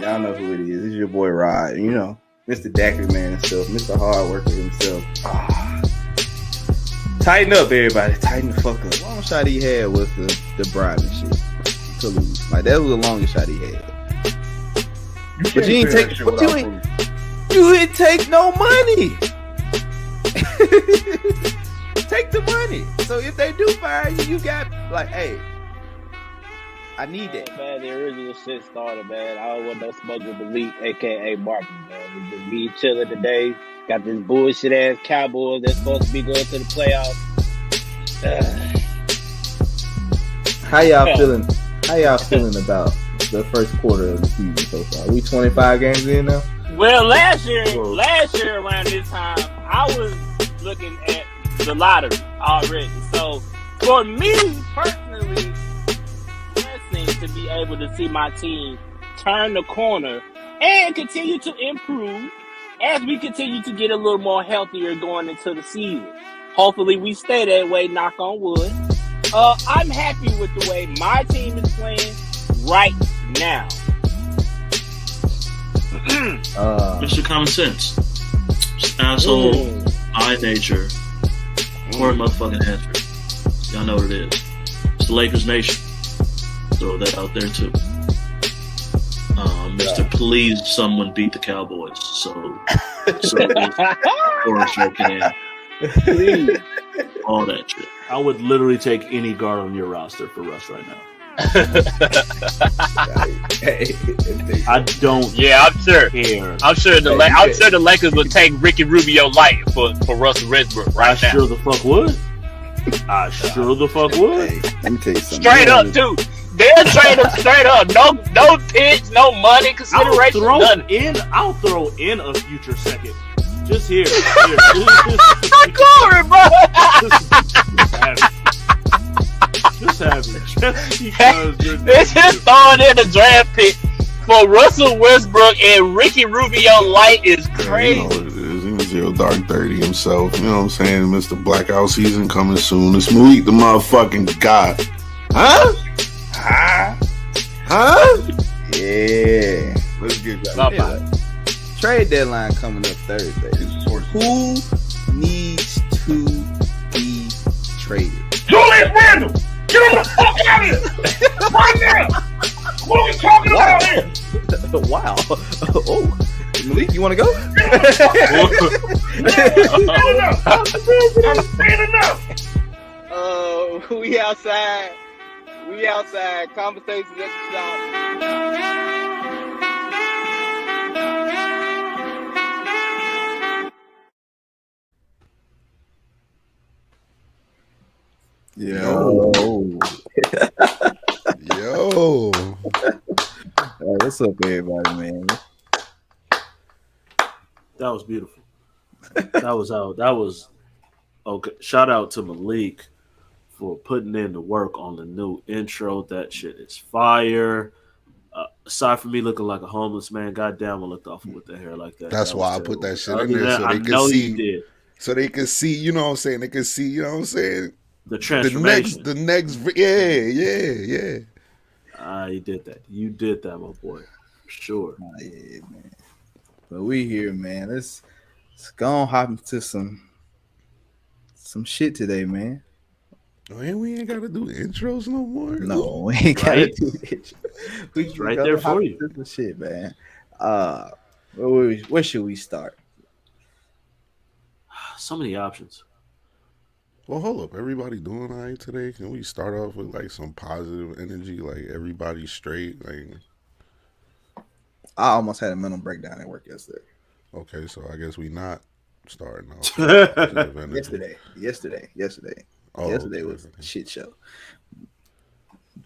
Y'all know who it is. It's your boy Rod. You know, Mr. Daiquiri Man himself, Mr. Hard Worker himself. Tighten up, everybody. Tighten the fuck up. Long shot he had was the bribe and shit to lose. Like that was the longest shot he had. But you ain't take. You didn't take no money. Take the money. So if they do fire you, you got like, hey, I need that. Man, the original shit started, man. I don't want no smoke with the leak, aka Martin, man. We just be chilling today. Got this bullshit ass Cowboys that's supposed to be going to the playoffs. How y'all feeling? How y'all feeling about the first quarter of the season so far? We 25 games in now. Well, last year around this time, I was looking at the lottery already. So for me personally, to be able to see my team turn the corner and continue to improve as we continue to get a little more healthier going into the season. Hopefully we stay that way, knock on wood. I'm happy with the way my team is playing right now. Mr. Common Sense. Asshole, I nature, or motherfucking answer. Y'all know what it is. It's the Lakers Nation. Throw that out there too. Mr. Please, someone beat the Cowboys. So or show can please all that shit. I would literally take any guard on your roster for Russ right now. I don't. Yeah, I'm sure. Care. I'm sure the Lakers would take Ricky Rubio light for Russell Westbrook right now. Sure the fuck would. I sure the fuck would. Hey, let me tell you something. Straight up, too. They'll trade him straight up. No picks, no money consideration. I'll throw in a future second. Just here. Glory, bro. Just have it. This is throwing in a draft pick for Russell Westbrook and Ricky Rubio light is crazy. You know what it is. Zero Dark 30 himself. You know what I'm saying? Mr. Blackout season coming soon. It's Malik the motherfucking god. Huh? Yeah. Let's get that. Trade deadline coming up Thursday. Who needs to be traded? Julius Randle! Get him the fuck out of here! Right now! What are we talking about here? Wow. Oh. Malik, you want to go? I'm saying enough. We outside. We outside. Conversations at the shop. Yo. Hey, what's up, everybody, man? That was beautiful. That was okay. Shout out to Malik for putting in the work on the new intro. That shit is fire. Aside from me looking like a homeless man, goddamn, I looked awful with the hair like that. That's why I put that shit in there so they could see. So they could see, you know what I'm saying? They could see, you know what I'm saying? The transformation. The next, yeah. You did that. You did that, my boy. For sure. Yeah, man. But we here, man. Let's go on hop into some shit today, man. Man, we ain't gotta do intros no more. No, we ain't gotta do it. We right there for you. Some shit, man. Where should we start? So many options. Well, hold up. Everybody doing all right today? Can we start off with like some positive energy? Like everybody's straight. Like I almost had a mental breakdown at work yesterday. Okay, so I guess we not starting off. Yesterday. Oh, yesterday was a shit show.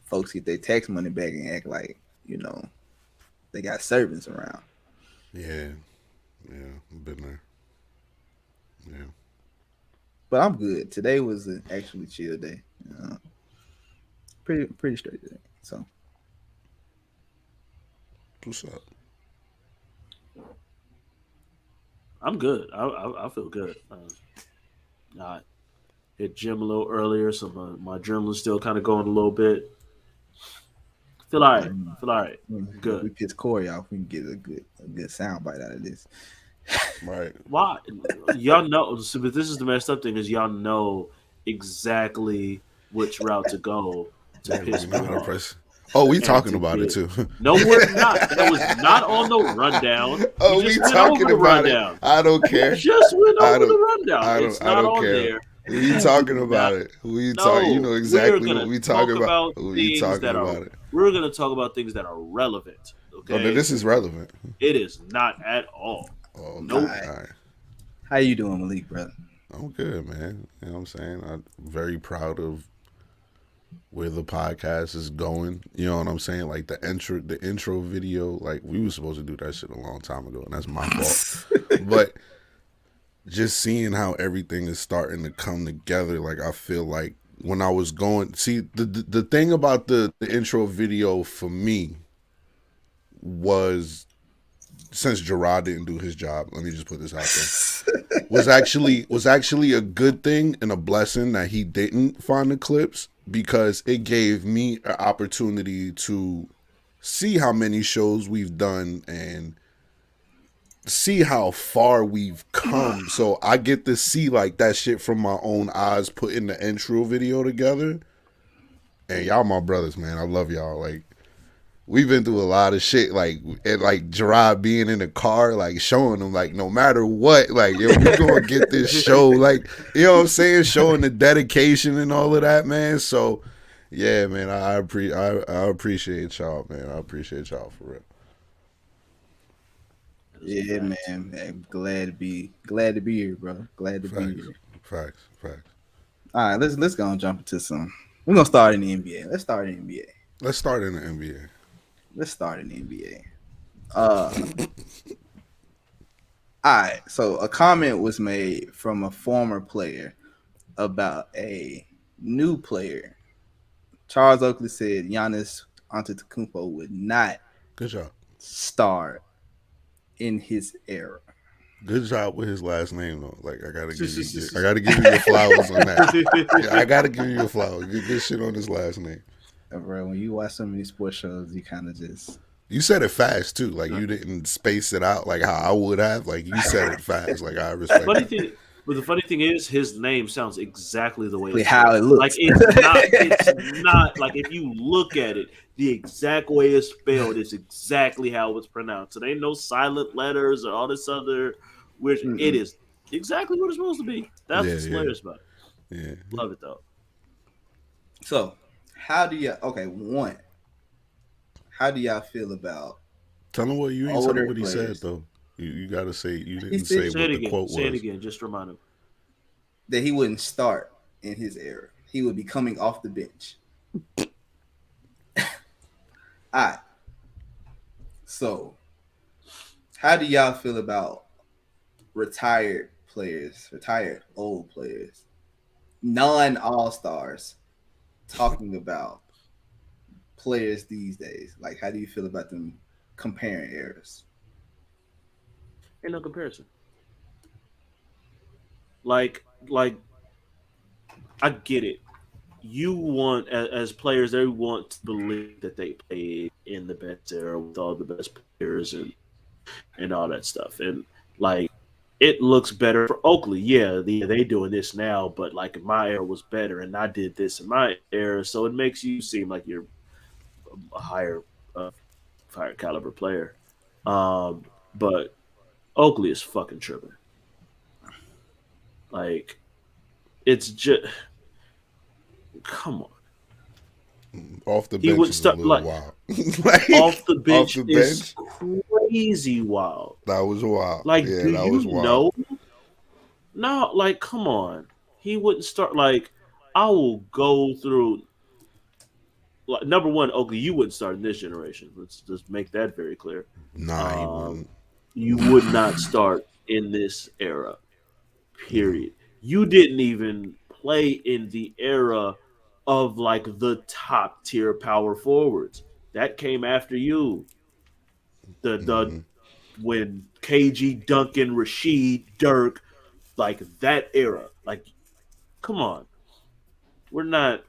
Folks get their tax money back and act like, you know, they got servants around. Yeah, I've been there. Yeah. But I'm good. Today was an actually chill day. Pretty straight today. So what's up? I'm good. I feel good. Hit gym a little earlier, so my adrenaline's still kind of going a little bit. Feel all right. Feel all right. We Good. piss Corey off. We can get a good sound bite out of this. Right. Why? Y'all know. So, but this is the messed up thing is y'all know exactly which route to go to Yeah, piss we me know how to off press. Oh, we and talking to about it get. too. No, we're not. That was not on the rundown. Oh, We we just went talking over the about it. rundown. I don't We care. just went I over don't. the rundown. It's I not don't on care. there. We We do talking not. about it. We talk. You No, know we're exactly what gonna we talk talking about. about Who you things talking that are. about it? We're gonna talk about things that are relevant. Oh, no, Okay, this is relevant. it is not at all. Oh, okay. All Nope. right. All right. How you doing, Malik, brother? I'm good, man. You know what I'm saying? I'm very proud of where the podcast is going. You know what I'm saying? Like the intro video, like we were supposed to do that shit a long time ago, and that's my fault. But just seeing how everything is starting to come together, like I feel like when I was going, see the thing about the intro video for me was since Jarrod didn't do his job, let me just put this out there. Was actually a good thing and a blessing that he didn't find the clips because it gave me an opportunity to see how many shows we've done and see how far we've come. So I get to see like that shit from my own eyes, putting the intro video together. And y'all my brothers, man. I love y'all. Like we've been through a lot of shit, like and like Jarrod being in the car, like showing them, like no matter what, like yo, we gonna get this show, like you know what I'm saying, showing the dedication and all of that, man. So yeah, man, I appreciate y'all, man. I appreciate y'all for real. Yeah, man. Glad to be here, brother. Glad to be Facts, here. facts. All right, let's go and jump into some. We're gonna start in the NBA. Let's start in the NBA. Let's start in the NBA. Let's start in the NBA. All right. So a comment was made from a former player about a new player. Charles Oakley said Giannis Antetokounmpo would not Good job. start in his era. Good job with his last name though. Like I gotta give you your flowers on that. Yeah, I gotta give you your flowers. Good shit on his last name. Bro, when you watch so many sports shows, you kind of just You said it fast too. Like you didn't space it out like how I would have. Like you said it fast. Like I respect Funny that. thing, but the funny thing is, his name sounds exactly the way it's how it looks. Like it's not like if you look at it, the exact way it's spelled is exactly how it's pronounced. So there ain't no silent letters or all this other weird. It is exactly what it's supposed to be. That's what's hilarious about it. Yeah. Love it though. So, how do you? Okay, one. How do y'all feel about Tell him what you ain't telling what he players? said though. You gotta say you He didn't said- say Say what it the again. quote Say it was. again. Just remind him. that he wouldn't start in his era? He would be coming off the bench. All right. So, how do y'all feel about retired players, retired old players, non All Stars, talking about players these days? Like, how do you feel about them comparing eras? Ain't no comparison. Like, I get it. You want as players, they want to believe that they played in the best era with all the best players and all that stuff. And like, it looks better for Oakley. Yeah, they doing this now, but like my era was better, and I did this in my era, so it makes you seem like you're a uh, higher caliber player. But Oakley is fucking tripping. Like, it's just come on. Off the He bench would is a start little like wild. Like, off the bench off the is bench? crazy wild. That was wild. Like, yeah, do that you was wild. know? No, like, come on. He wouldn't start. Like, I will go through. Like, number one, Oakley, you wouldn't start in this generation. Let's just make that very clear. Nah, he wouldn't. You would not start in this era. Period. You didn't even play in the era of like the top tier power forwards. That came after you. The when KG, Duncan, Rashid, Dirk, like that era. Like, come on. we're not.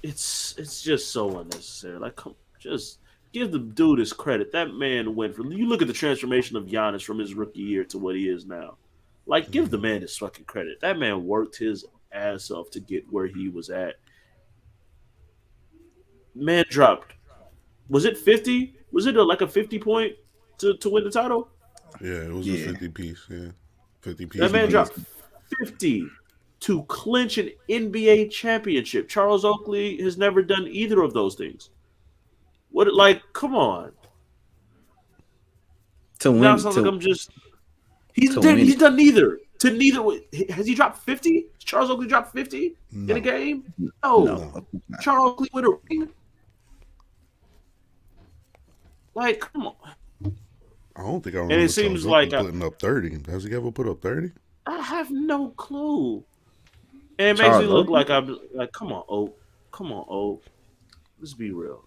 It's just so unnecessary. Like, come, just give the dude his credit. That man went from. You look at the transformation of Giannis from his rookie year to what he is now. Like, give the man his fucking credit. That man worked his ass off to get where he was at. Man dropped. Was it 50? Was it like a 50 point to win the title? Yeah, it was a 50 piece. Yeah, 50 piece. That man dropped 50 to clinch an NBA championship. Charles Oakley has never done either of those things. What? Like, come on. To win, now it sounds like I'm just. He's done neither. To neither. Has he dropped 50? Charles Oakley dropped 50 in a game? No. Charles Oakley with a ring. Like, come on. I don't think I remember. And it seems like putting up 30. Has he ever put up 30? I have no clue. And it makes me look like I'm like, come on, Oak. Come on, Oak. Let's be real.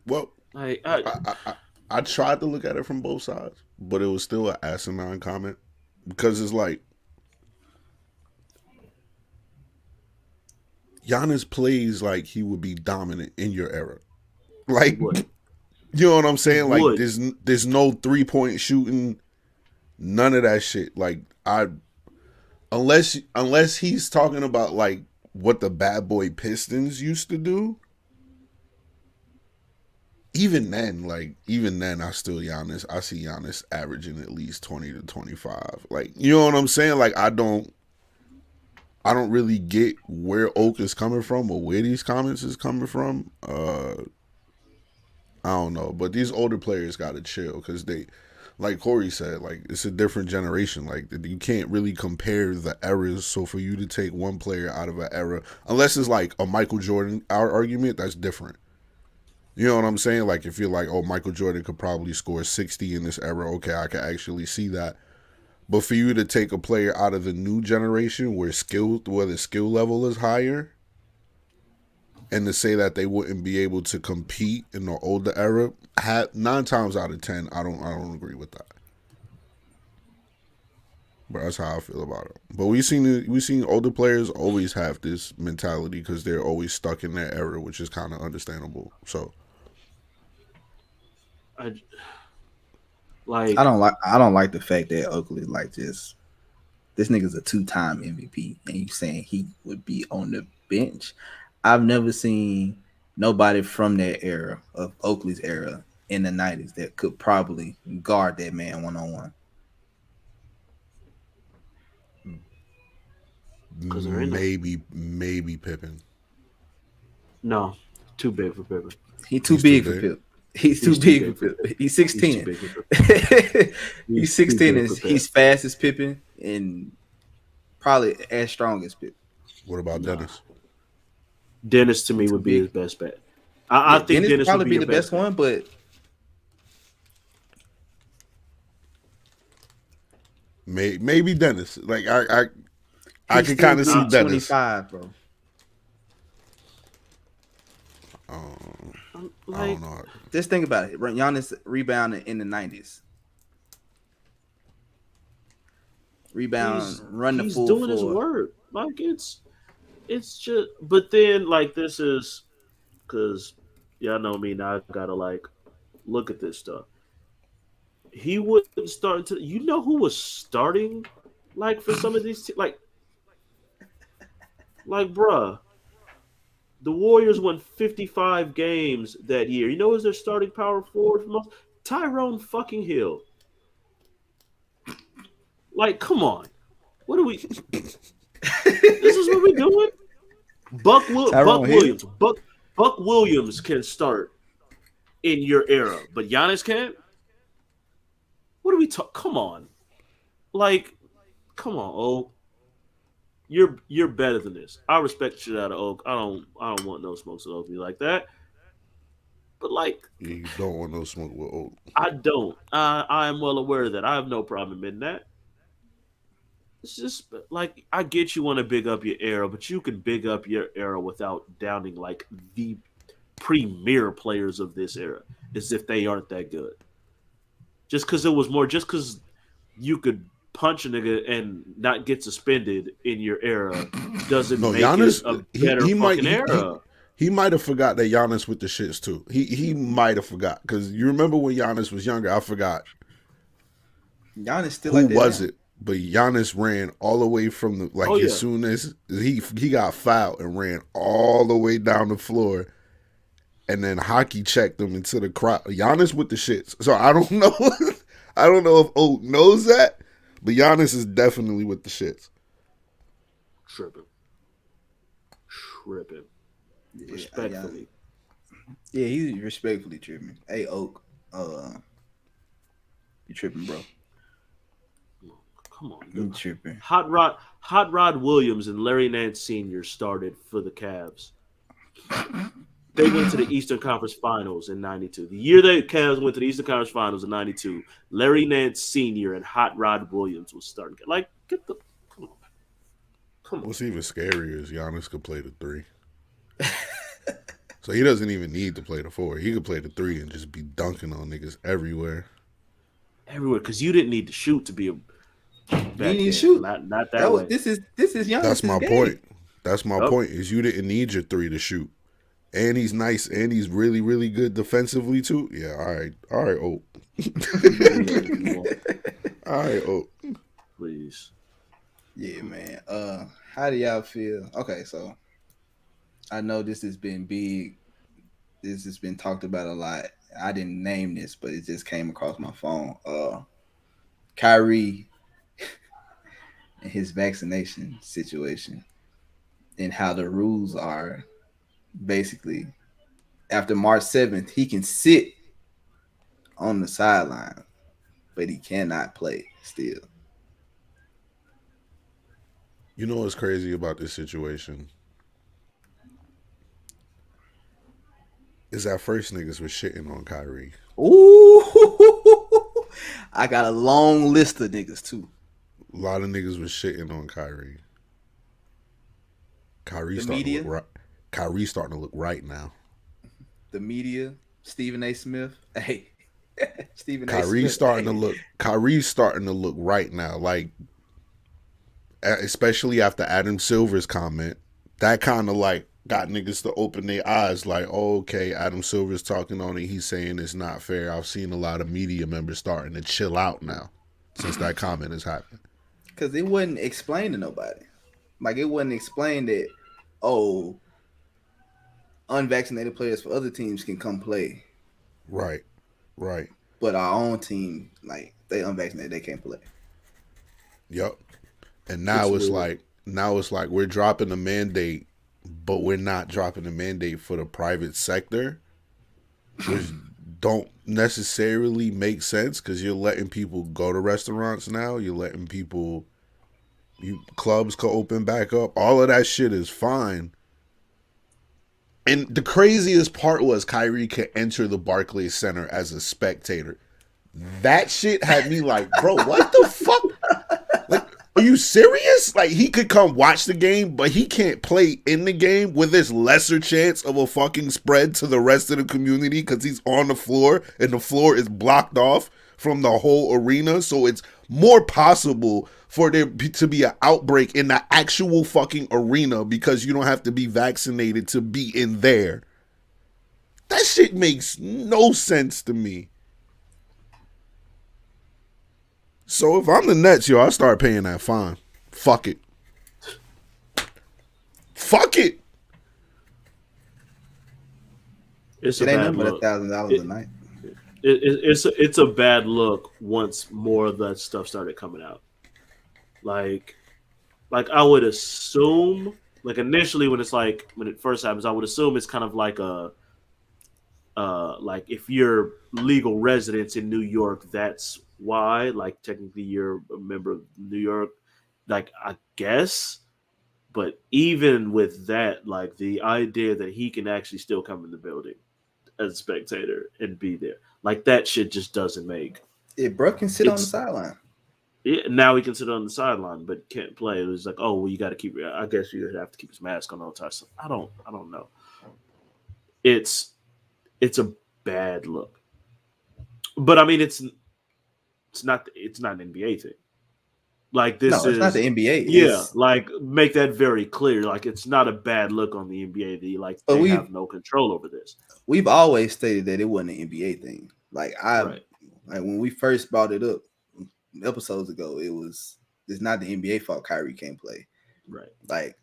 Well, I tried to look at it from both sides, but it was still an asinine comment because it's like Giannis plays like he would be dominant in your era. Like, you know what I'm saying? Like, there's no 3-point shooting, none of that shit. Like, unless he's talking about like what the bad boy Pistons used to do. Even then, I still Giannis. I see Giannis averaging at least 20 to 25. Like, you know what I'm saying? Like, I don't really get where Oak is coming from or where these comments is coming from. I don't know, but these older players got to chill because they, like Corey said, like it's a different generation. Like you can't really compare the eras. So for you to take one player out of an era, unless it's like a Michael Jordan argument, that's different. You know what I'm saying? Like if you're like, oh, Michael Jordan could probably score 60 in this era. Okay, I can actually see that. But for you to take a player out of the new generation where the skill level is higher, and to say that they wouldn't be able to compete in the older era, 9 times out of 10, I don't agree with that. But that's how I feel about it. But we seen older players always have this mentality because they're always stuck in their era, which is kind of understandable. So, I don't like the fact that Oakley like this nigga's a 2-time MVP, and you saying he would be on the bench. I've never seen nobody from that era of Oakley's era in the 90s that could probably guard that man one-on-one. Maybe Pippen. No, too big for Pippen. He's too big for Pippen. He's too big for Pippen. He's 16. He's 16 and he's fast as Pippen and probably as strong as Pippen. What about Dennis? Dennis to me would be his best bet. I think Dennis would probably be the best one, but maybe Dennis. Like I can kind of see Dennis. 25, bro. I don't know. Just think about it. Giannis rebounded in the 90s. Run the full floor. He's doing his work. Like it's just, but then like this is because y'all know me now. I gotta like look at this stuff. He wouldn't start to. You know who was starting like for some of these like bruh. The Warriors won 55 games that year. You know who's their starting power forward for most? Tyrone fucking Hill. Like, come on. What are we? This is what we doing? Buck Williams. Buck Williams can start in your era, but Giannis can't? What are we talking? Come on. Like, come on, Oak. You're better than this. I respect the shit out of Oak. I don't want no smokes with Oak like that. But like, you don't want no smoke with Oak. I don't. I am well aware of that. I have no problem admitting that. It's just like I get you want to big up your era, but you can big up your era without downing like the premier players of this era, as if they aren't that good. Just because you could punch a nigga and not get suspended in your era doesn't No, make Giannis, it a better fucking era. He might have forgot that Giannis with the shits too. He might have forgot because you remember when Giannis was younger. I forgot Giannis still who like that was now. it, but Giannis ran all the way from the Oh, as yeah. soon as he got fouled and ran all the way down the floor, and then hockey checked him into the crowd. Giannis with the shits. So I don't know. I don't know if Oak knows that, but Giannis is definitely with the shits. Tripping. Yeah, Respectfully. Yeah, he's respectfully tripping. Hey, Oak, you tripping, bro? Come on, You dude. tripping? Hot Rod Williams and Larry Nance Sr. started for the Cavs. They went to the Eastern Conference Finals in '92. The year the Cavs went to the Eastern Conference Finals in '92, Larry Nance Sr. and Hot Rod Williams was starting. Like, get the come on. What's even scarier is Giannis could play the 3. So he doesn't even need to play the 4. He could play the 3 and just be dunking on niggas everywhere. Everywhere, because you didn't need to shoot to be a You need to shoot. Not that way. This is Giannis. That's my game. point. That's my point. Is you didn't need your 3 to shoot, and he's nice, and he's really, really good defensively too. Yeah, all right, oh, all right, oh, Please. Yeah, man. How do y'all feel? Okay, so I know this has been big. This has been talked about a lot. I didn't name this, but it just came across my phone. Kyrie and his vaccination situation and how the rules are basically after March 7th, he can sit on the sideline, but he cannot play still. You know what's crazy about this situation? Is that first niggas was shitting on Kyrie. Ooh, I got a long list of niggas too. A lot of niggas was shitting on Kyrie. Kyrie starting to look right now. The media, Stephen A. Smith. Hey, Stephen A. Kyrie's Smith. starting to look. Kyrie's starting to look right now. Like, especially after Adam Silver's comment, that kind of like got niggas to open their eyes. Like, oh, okay, Adam Silver's talking on it. He's saying it's not fair. I've seen a lot of media members starting to chill out now since that comment has happened. Because it wasn't explained to nobody. Like, it wasn't explained that, oh, unvaccinated players for other teams can come play. Right. But our own team, like, they unvaccinated, they can't play. Yep. And now it's like we're dropping the mandate, but we're not dropping the mandate for the private sector, which don't necessarily make sense because you're letting people go to restaurants now. You're letting people, clubs can open back up. All of that shit is fine. And the craziest part was Kyrie could enter the Barclays Center as a spectator. That shit had me like, bro, what the fuck? Like, are you serious? Like, he could come watch the game, but he can't play in the game with this lesser chance of a fucking spread to the rest of the community because he's on the floor and the floor is blocked off from the whole arena. So it's more possible for there to be an outbreak in the actual fucking arena because you don't have to be vaccinated to be in there. That shit makes no sense to me. So if I'm the Nets, yo, I start paying that fine. Fuck it. It's It a ain't bad nothing but look. $1,000 a night. It's a bad look once more of that stuff started coming out. Like I would assume, like initially when it first happens, I would assume it's kind of like like if you're legal residents in New York, that's why. Like technically you're a member of New York, like I guess. But even with that, like the idea that he can actually still come in the building as a spectator and be there, like that shit just doesn't make. Yeah, bro can sit on the sideline. Now he can sit on the sideline, but can't play. It was like, oh, well, you got to keep. I guess you have to keep his mask on all the time. So I don't know. It's a bad look, but I mean, it's not an NBA thing. Like this No, it's not is the NBA. yeah, It's like make that very clear. Like it's not a bad look on the NBA that like but they have no control over this. we've always stated that it wasn't an NBA thing. Like Right. like when we first brought it up episodes ago, it's not the NBA fault Kyrie can't play. Right. Like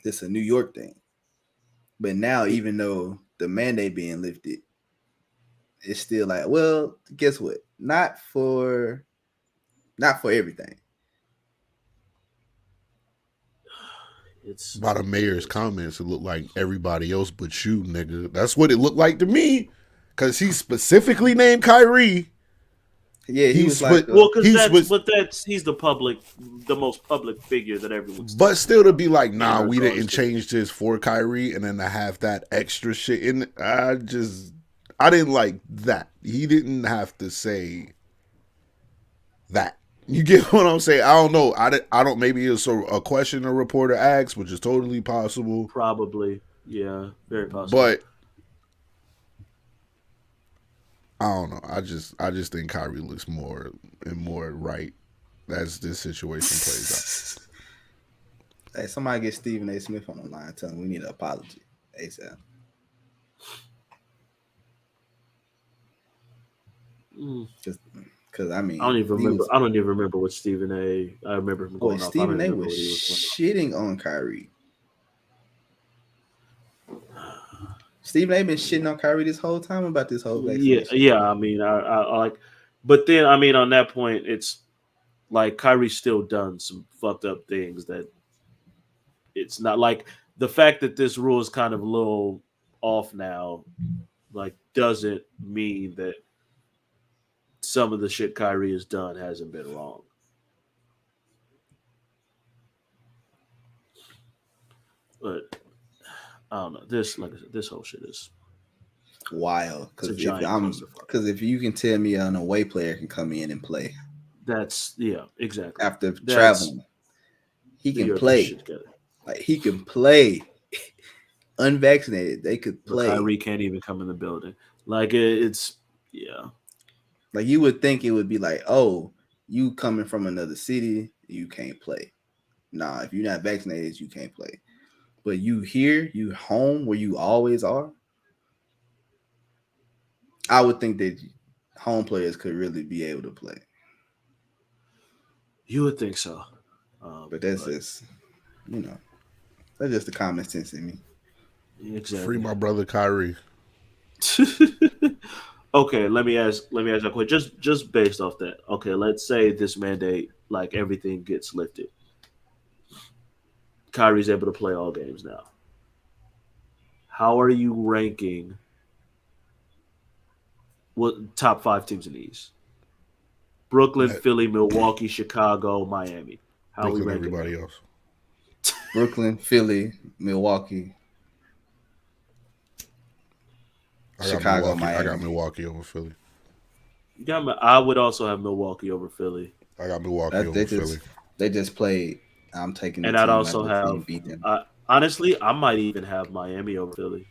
it's a New York thing. But now, even though the mandate being lifted, it's still like, well, guess what? Not for everything. It's By the mayor's comments, it looked like everybody else but you, nigga. That's what it looked like to me. Cause he specifically named Kyrie. Yeah, he was like, well, because he's the most public figure that everyone's. But still, to be like, nah, we regards didn't to- change this for Kyrie, and then to have that extra shit in it, I didn't like that. He didn't have to say that. You get what I'm saying? I don't know. I don't. Maybe it's a question a reporter asks, which is totally possible. Probably, yeah, very possible. But I don't know. I just think Kyrie looks more and more right as this situation plays out. hey, somebody get Stephen A. Smith on the line. Tell him we need an apology ASAP. Because I mean, I don't even remember. I don't even remember what Stephen A. I remember him going off. Stephen A. was shitting on Kyrie. Stephen A. been shitting on Kyrie this whole time about this whole vaccination. Yeah. I mean, I like, but then I mean, on that point, it's like Kyrie's still done some fucked up things that it's not like the fact that this rule is kind of a little off now, like doesn't mean that some of the shit Kyrie has done hasn't been wrong. But I don't know. This, like I said, this whole shit is wild. Because if you can tell me an away player can come in and play, that's exactly. After traveling, he can play. Like he can play. Unvaccinated, they could play. But Kyrie can't even come in the building. Like it's. Like you would think it would be like, oh, you coming from another city, you can't play. Nah, if you're not vaccinated, you can't play. But you here, you home where you always are. I would think that home players could really be able to play. You would think so. But that's just, that's just the common sense in me. Exactly. Free my brother Kyrie. Okay, let me ask a question. Just based off that. Okay, let's say this mandate, like everything gets lifted. Kyrie's able to play all games now. How are you ranking what top 5 teams in the East? Brooklyn, Philly, Milwaukee, Chicago, Miami. How Brooklyn, are we ranking everybody else? Brooklyn, Philly, Milwaukee, Chicago, Miami. I got Milwaukee over Philly. I would also have Milwaukee over Philly. I got Milwaukee over Philly. They just played. I'm taking. And I'd also have. Honestly, I might even have Miami over Philly.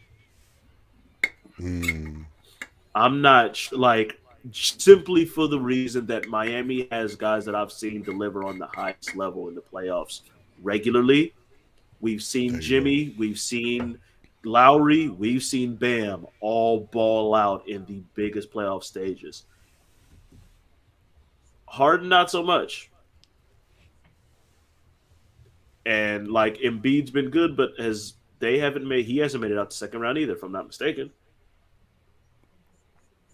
I'm not like simply for the reason that Miami has guys that I've seen deliver on the highest level in the playoffs regularly. We've seen Jimmy. We've seen Lowry, we've seen Bam all ball out in the biggest playoff stages. Harden, not so much. And like Embiid's been good, but he hasn't made it out the second round either, if I'm not mistaken.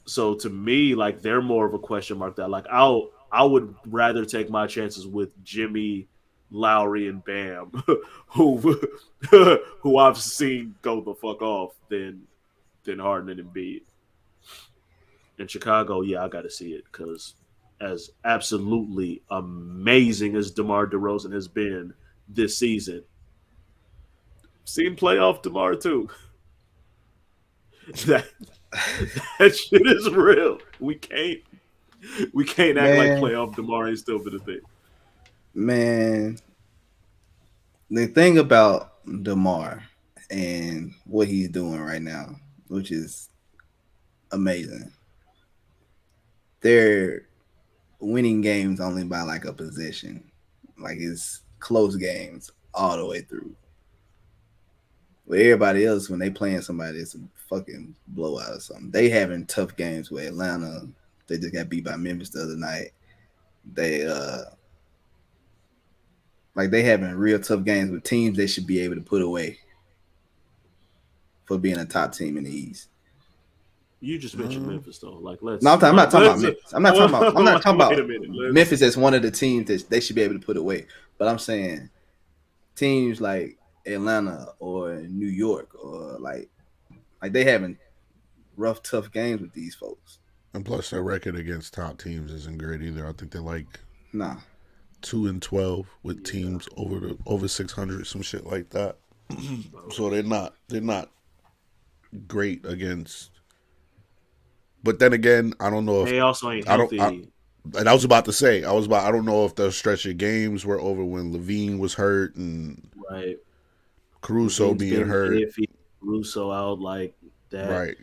So to me, like they're more of a question mark that like I would rather take my chances with Jimmy, Lowry, and Bam, who I've seen go the fuck off than Harden and Embiid. In Chicago, I got to see it because as absolutely amazing as DeMar DeRozan has been this season, seen playoff DeMar too. That shit is real. We can't act like playoff DeMar ain't still been a thing. Man, the thing about DeMar and what he's doing right now, which is amazing, they're winning games only by like a possession. Like it's close games all the way through. But everybody else, when they playing somebody, it's a fucking blowout or something. They having tough games with Atlanta. They just got beat by Memphis the other night. They like they having real tough games with teams they should be able to put away for being a top team in the East. You just mentioned Memphis though. Like let's. No, I'm not talking about Memphis. I'm not talking about Wait a minute, Memphis as one of the teams that they should be able to put away. But I'm saying teams like Atlanta or New York or like they having rough, tough games with these folks. And plus, their record against top teams isn't great either. I think they're like 2-12 with teams over 600, some shit like that. So they're not great against. But then again, I don't know if they also ain't healthy. And I was about to say, I don't know if the stretch of games were over when Levine was hurt and right, Caruso Levine's being hurt. Iffy, Caruso out like that. Right.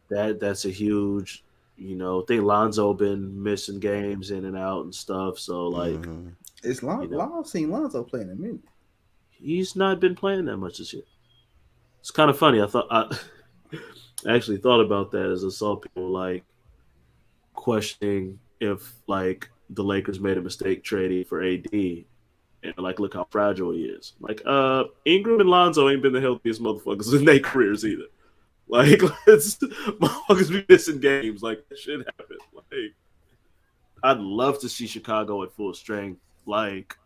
That's a huge, I think Lonzo been missing games in and out and stuff. So like, it's I've seen Lonzo playing a minute. He's not been playing that much this year. It's kind of funny. I actually thought about that as I saw people like questioning if like the Lakers made a mistake trading for AD and like look how fragile he is. Like Ingram and Lonzo ain't been the healthiest motherfuckers in their careers either. Like motherfuckers be missing games. Like that shit happen. Like I'd love to see Chicago at full strength, like,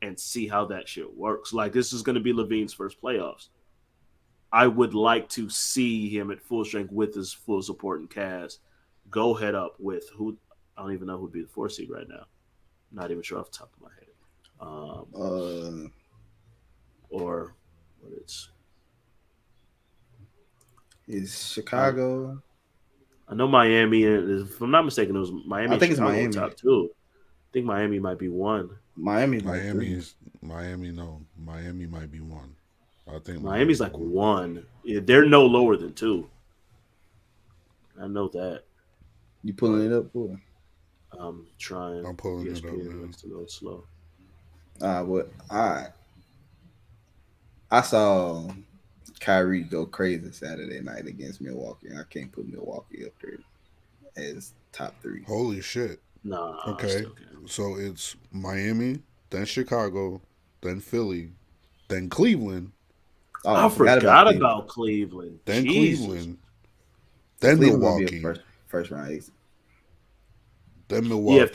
and see how that shit works. Like this is gonna be Levine's first playoffs. I would like to see him at full strength with his full supporting cast go head up with who I don't even know who'd be the 4 seed right now. Not even sure off the top of my head. Or what it's Chicago. I know Miami. If I'm not mistaken, it was Miami. I think it's Chicago Miami. Top 2. I think Miami might be 1. Miami might be 1. I think Miami's like 1. Yeah, they're no lower than 2. I know that. You pulling it up, boy? I'm trying. I'm pulling it up, man. Likes to go slow. All right. I saw Kyrie go crazy Saturday night against Milwaukee. I can't put Milwaukee up there as top 3. Holy shit. Nah. Okay. So it's Miami, then Chicago, then Philly, then Cleveland. Oh, I forgot about Cleveland. Then Jesus. Cleveland. Then Milwaukee. First round exit. Then Milwaukee. Yeah,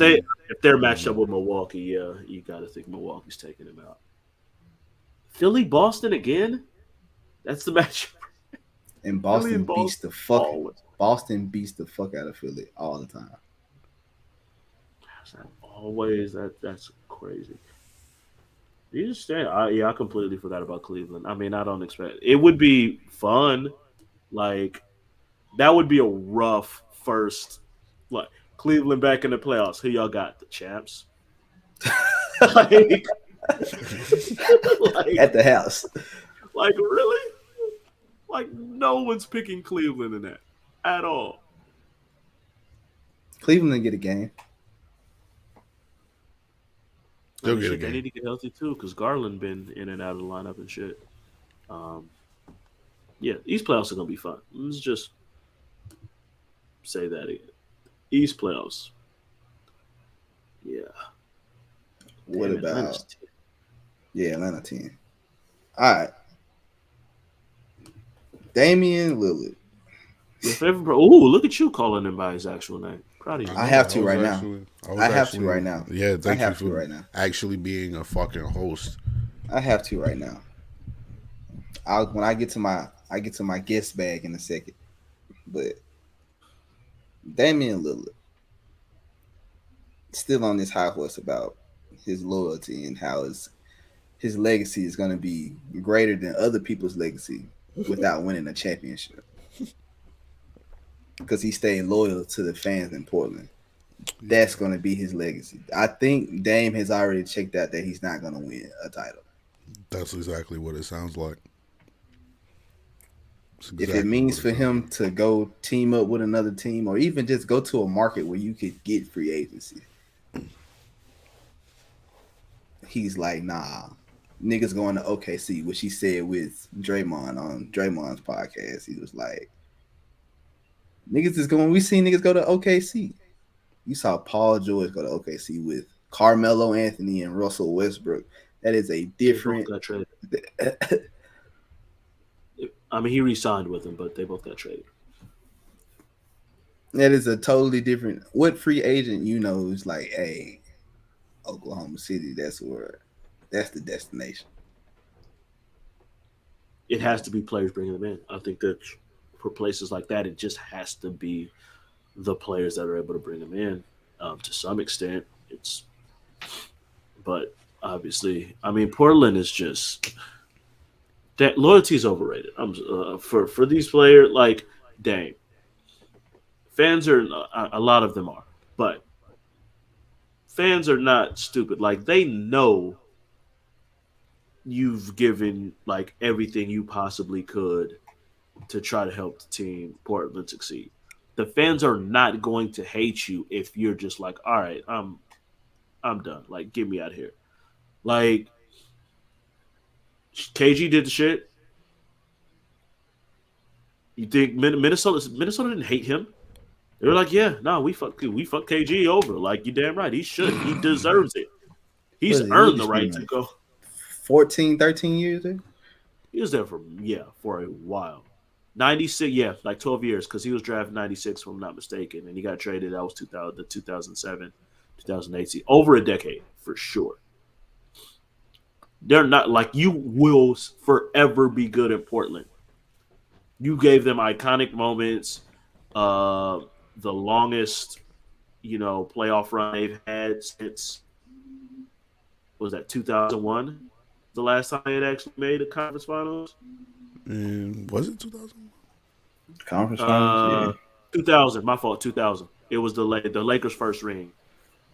if they're matched up with Milwaukee, yeah, you got to think Milwaukee's taking him out. Philly, Boston again? That's the matchup. And Boston beats the fuck. Boston beats the fuck out of Philly all the time. Always, that's crazy. You just I completely forgot about Cleveland. I mean, I don't expect it would be fun. Like that would be a rough first. Like Cleveland back in the playoffs. Who y'all got? The champs. like at the house. Like really? Like no one's picking Cleveland in that at all. Cleveland didn't get a game. They'll get a They game. need to get healthy too, because Garland been in and out of the lineup and shit. Yeah, these playoffs are gonna be fun. Let's just say that again. East playoffs. Yeah. What Damn, about Atlanta's 10. Yeah, Atlanta 10. All right. Damian Lillard. Ooh, look at you calling him by his actual name. Proud of you. I have to right now. I have to right now. Yeah, thank I have you to for right now. actually being a fucking host. I have to right now. When I get to my guest bag in a second. But Damian Lillard still on this high horse about his loyalty and how his legacy is going to be greater than other people's legacy without winning a championship. Because he stayed loyal to the fans in Portland. That's going to be his legacy. I think Dame has already checked out that he's not going to win a title. That's exactly what it sounds like. If it means for him to go team up with another team or even just go to a market where you could get free agency, he's like, nah, niggas going to OKC, which he said with Draymond on Draymond's podcast. He was like, niggas is going, we seen niggas go to OKC. You saw Paul George go to OKC with Carmelo Anthony and Russell Westbrook. That is a different. Got traded. I mean, he re-signed with him, but they both got traded. That is a totally different. What free agent you know is like, hey, Oklahoma City, that's the destination. It has to be players bringing them in. I think that for places like that, it just has to be the players that are able to bring them in. To some extent, but obviously, I mean, Portland is just that loyalty is overrated. For these players like Dame. Fans are a lot of them are, but fans are not stupid. Like they know you've given like everything you possibly could to try to help the team Portland succeed. The fans are not going to hate you if you're just like, all right, I'm done. Like, get me out of here. Like KG did the shit. You think Minnesota didn't hate him? They were like, yeah, no, we fuck KG over. Like, you damn right. He should. He deserves it. He's earned the right to go. 14, 13 years there? He was there for a while. 96, like 12 years, because he was drafted 96, if I'm not mistaken, and he got traded. That was 2007, 2008. Over a decade, for sure. They're not, like, you will forever be good in Portland. You gave them iconic moments. The longest, playoff run they've had since, was that 2001? The last time they had actually made the conference finals? And was it 2001? Conference finals? Yeah. 2000. My fault. 2000. It was the Lakers' first ring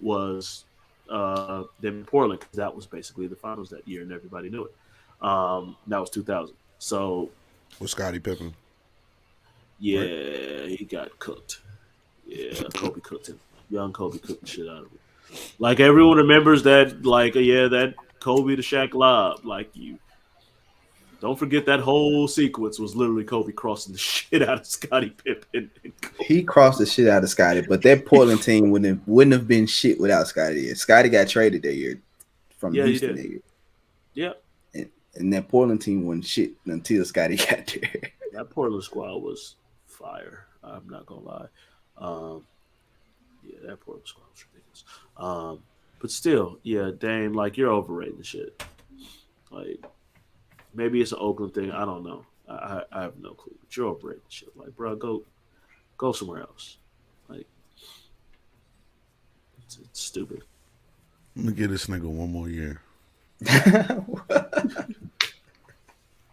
was them in Portland, because that was basically the finals that year, and everybody knew it. That was 2000. So with Scottie Pippen. Yeah, right? He got cooked. Yeah, Kobe cooked him. Young Kobe cooked the shit out of him. Like, everyone remembers that, like, that Kobe to Shaq lob. Like, you don't forget that whole sequence was literally Kobe crossing the shit out of Scottie Pippen. He crossed the shit out of Scottie, but that Portland team wouldn't have been shit without Scottie. Scottie got traded that year from Houston that year. Yeah. And that Portland team wasn't shit until Scottie got there. That Portland squad was fire. I'm not gonna lie. That Portland squad was ridiculous. But still, Dame, like, you're overrating the shit. Like, maybe it's an Oakland thing. I don't know. I have no clue. But you're overrating the shit. Like, bro, go somewhere else. Like, it's stupid. I'm gonna give this nigga one more year.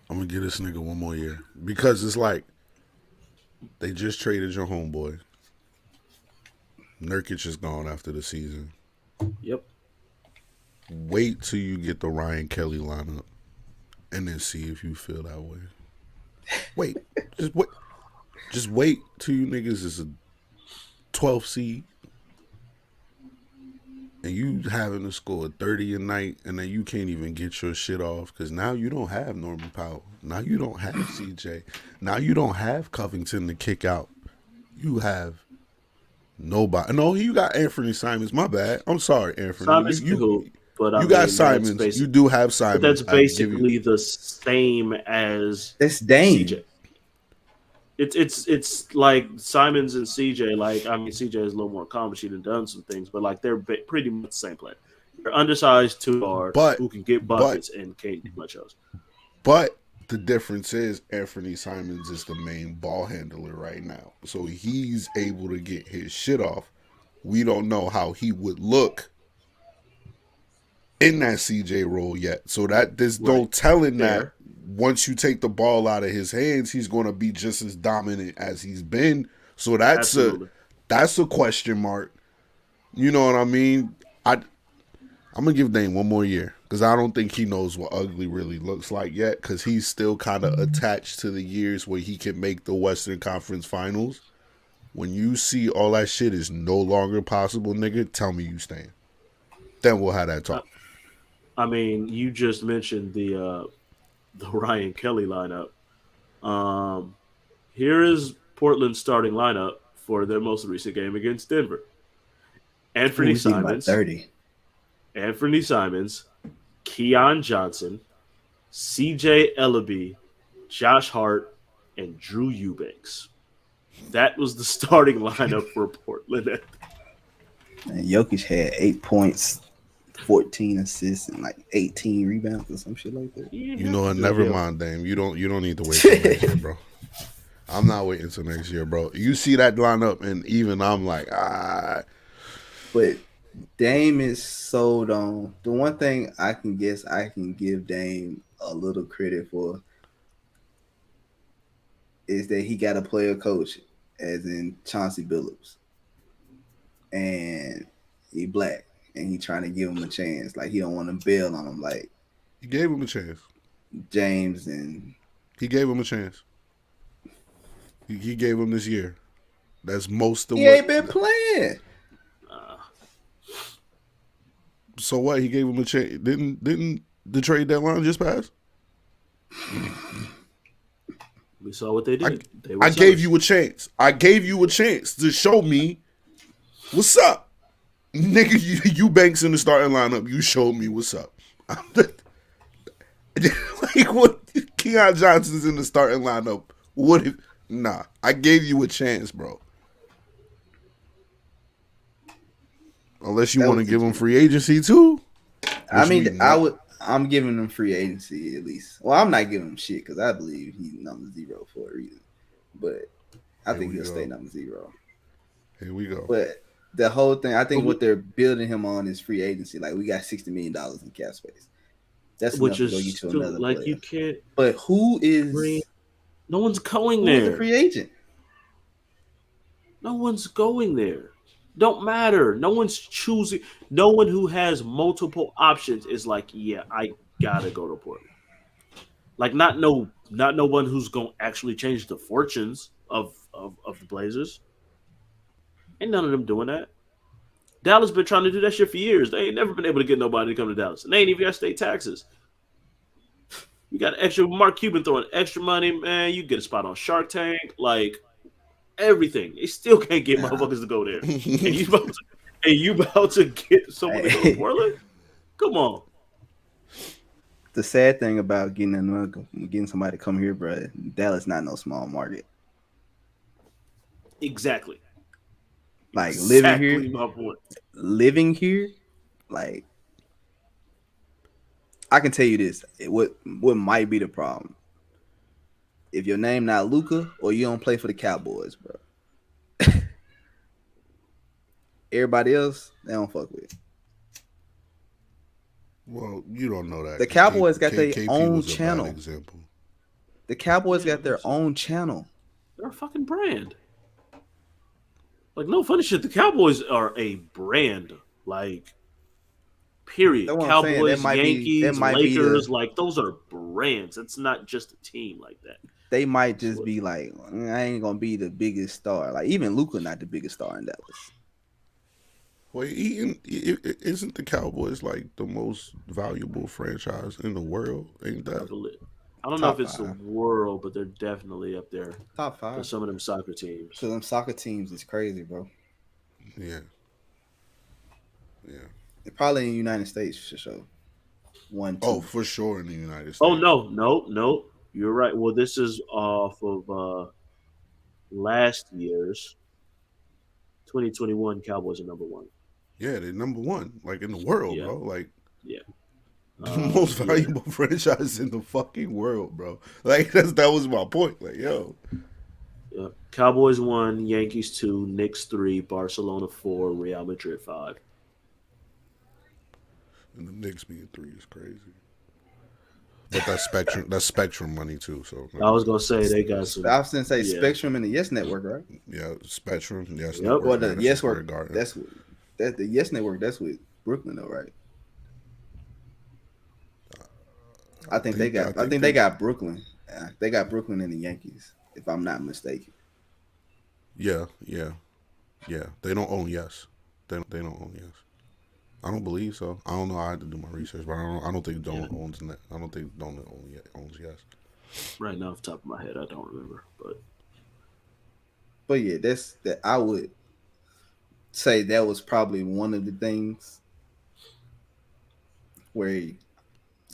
I'm gonna give this nigga one more year, because it's like they just traded your homeboy. Nurkic is gone after the season. Yep. Wait till you get the Ryan Kelly lineup, and then see if you feel that way. Wait. Just wait till you niggas is a 12 seed, and you having to score 30 a night, and then you can't even get your shit off, because now you don't have Norman Powell. Now you don't have CJ. Now you don't have Covington to kick out. You have nobody. No, you got Anthony Simons. My bad. I'm sorry, Anthony. Simons you got Simons. You do have Simons. But that's basically the same as Dame. CJ. It's like Simons and CJ. Like, I mean, CJ is a little more accomplished and done some things, but like they're pretty much the same player. They're undersized two guards who can get buckets and can't do much else. But the difference is Anthony Simons is the main ball handler right now, so he's able to get his shit off. We don't know how he would look in that CJ role yet, so that there's no telling that once you take the ball out of his hands, he's going to be just as dominant as he's been. So that's a question mark. You know what I mean? I'm gonna give Dame one more year, because I don't think he knows what ugly really looks like yet, because he's still kind of attached to the years where he can make the Western Conference Finals. When you see all that shit is no longer possible, nigga, tell me you staying. Then we'll have that talk. I mean, you just mentioned the Ryan Kelly lineup. Um, Here is Portland's starting lineup for their most recent game against Denver. Ooh, Anthony we beat him by Simons, 30. Anthony Simons, Keon Johnson, CJ Ellaby, Josh Hart, and Drew Eubanks. That was the starting lineup for Portland. And Jokic had 8 points, 14 assists, and like 18 rebounds or some shit like that. You know what? Never mind, Dame. You don't need to wait till next year, bro. I'm not waiting till next year, bro. You see that lineup, and even I'm like, ah. But Dame is sold on. The one thing I can give Dame a little credit for is that he got a player coach, as in Chauncey Billups, and he black, and he trying to give him a chance. Like he don't want to bail on him, like He gave him a chance. James and He gave him a chance. He gave him this year. That's most of he what. ain't been playing. So what? He gave him a chance. Didn't the trade deadline just pass? We saw what they did. I gave you a chance. I gave you a chance to show me what's up. Nigga, you Banks in the starting lineup. You showed me what's up. Like what? Keon Johnson's in the starting lineup. What if? Nah, I gave you a chance, bro. Unless you want to give him free agency too. I mean, I'm giving him free agency at least. Well, I'm not giving him shit because I believe he's number 0 for a reason. But I think he'll stay number 0. Here we go. But the whole thing, I think what they're building him on is free agency. Like we got $60 million in cap space. That's which enough is to go get you still, another like player. you can't. But who is? No one's going Who's there. the free agent? No one's going there. Don't matter. No one's choosing. No one who has multiple options is like, yeah, I gotta go to Portland. Like not no one who's gonna actually change the fortunes of the Blazers. Ain't none of them doing that. Dallas been trying to do that shit for years. They ain't never been able to get nobody to come to Dallas. And they ain't even got state taxes. You got extra Mark Cuban throwing extra money, man. You get a spot on Shark Tank, like everything. They still can't get motherfuckers to go there. And you about to get someone to go to Portland? Come on. The sad thing about getting somebody to come here, bro, Dallas not no small market. Exactly. Like exactly living here, like I can tell you this: what might be the problem? If your name not Luka or you don't play for the Cowboys, bro. Everybody else, they don't fuck with. Well, you don't know that. The Cowboys got their own was a channel. bad example. The Cowboys got their own channel. They're a fucking brand. Like, no funny shit. The Cowboys are a brand. Like, period. Cowboys, Yankees, Lakers, like, those are brands. It's not just a team like that. They might just be like, I ain't going to be the biggest star. Like, even Luka not the biggest star in Dallas. Well, isn't the Cowboys like the most valuable franchise in the world? Ain't that? I don't know if it's the world, but they're definitely up there. Top 5. For some of them soccer teams. So them soccer teams is crazy, bro. Yeah. They're probably in the United States for sure. 1, 2. Oh, for sure in the United States. Oh, no. You're right. Well, this is off of last year's 2021 Cowboys are number 1. Yeah, they're number 1, like in the world, bro. Like, yeah, the most valuable franchise in the fucking world, bro. Like that was my point. Like, yo, yeah. Cowboys 1, Yankees 2, Knicks 3, Barcelona 4, Real Madrid 5. And the Knicks being 3 is crazy. But that's Spectrum money too. So I was gonna say they got some. I was gonna say Spectrum and the Yes Network, right? Yeah, Spectrum. Yes, Network. Well, the Yes Network. That's the Yes Network. That's with Brooklyn, though, right? I think they got Brooklyn. They got Brooklyn and the Yankees, if I'm not mistaken. Yeah. They don't own Yes. They don't own Yes. I don't believe so. I don't know. I had to do my research, but I don't think Donut owns that. I don't think Donut owns Yes. Right now, off the top of my head, I don't remember. But yeah, that's that. I would say that was probably one of the things where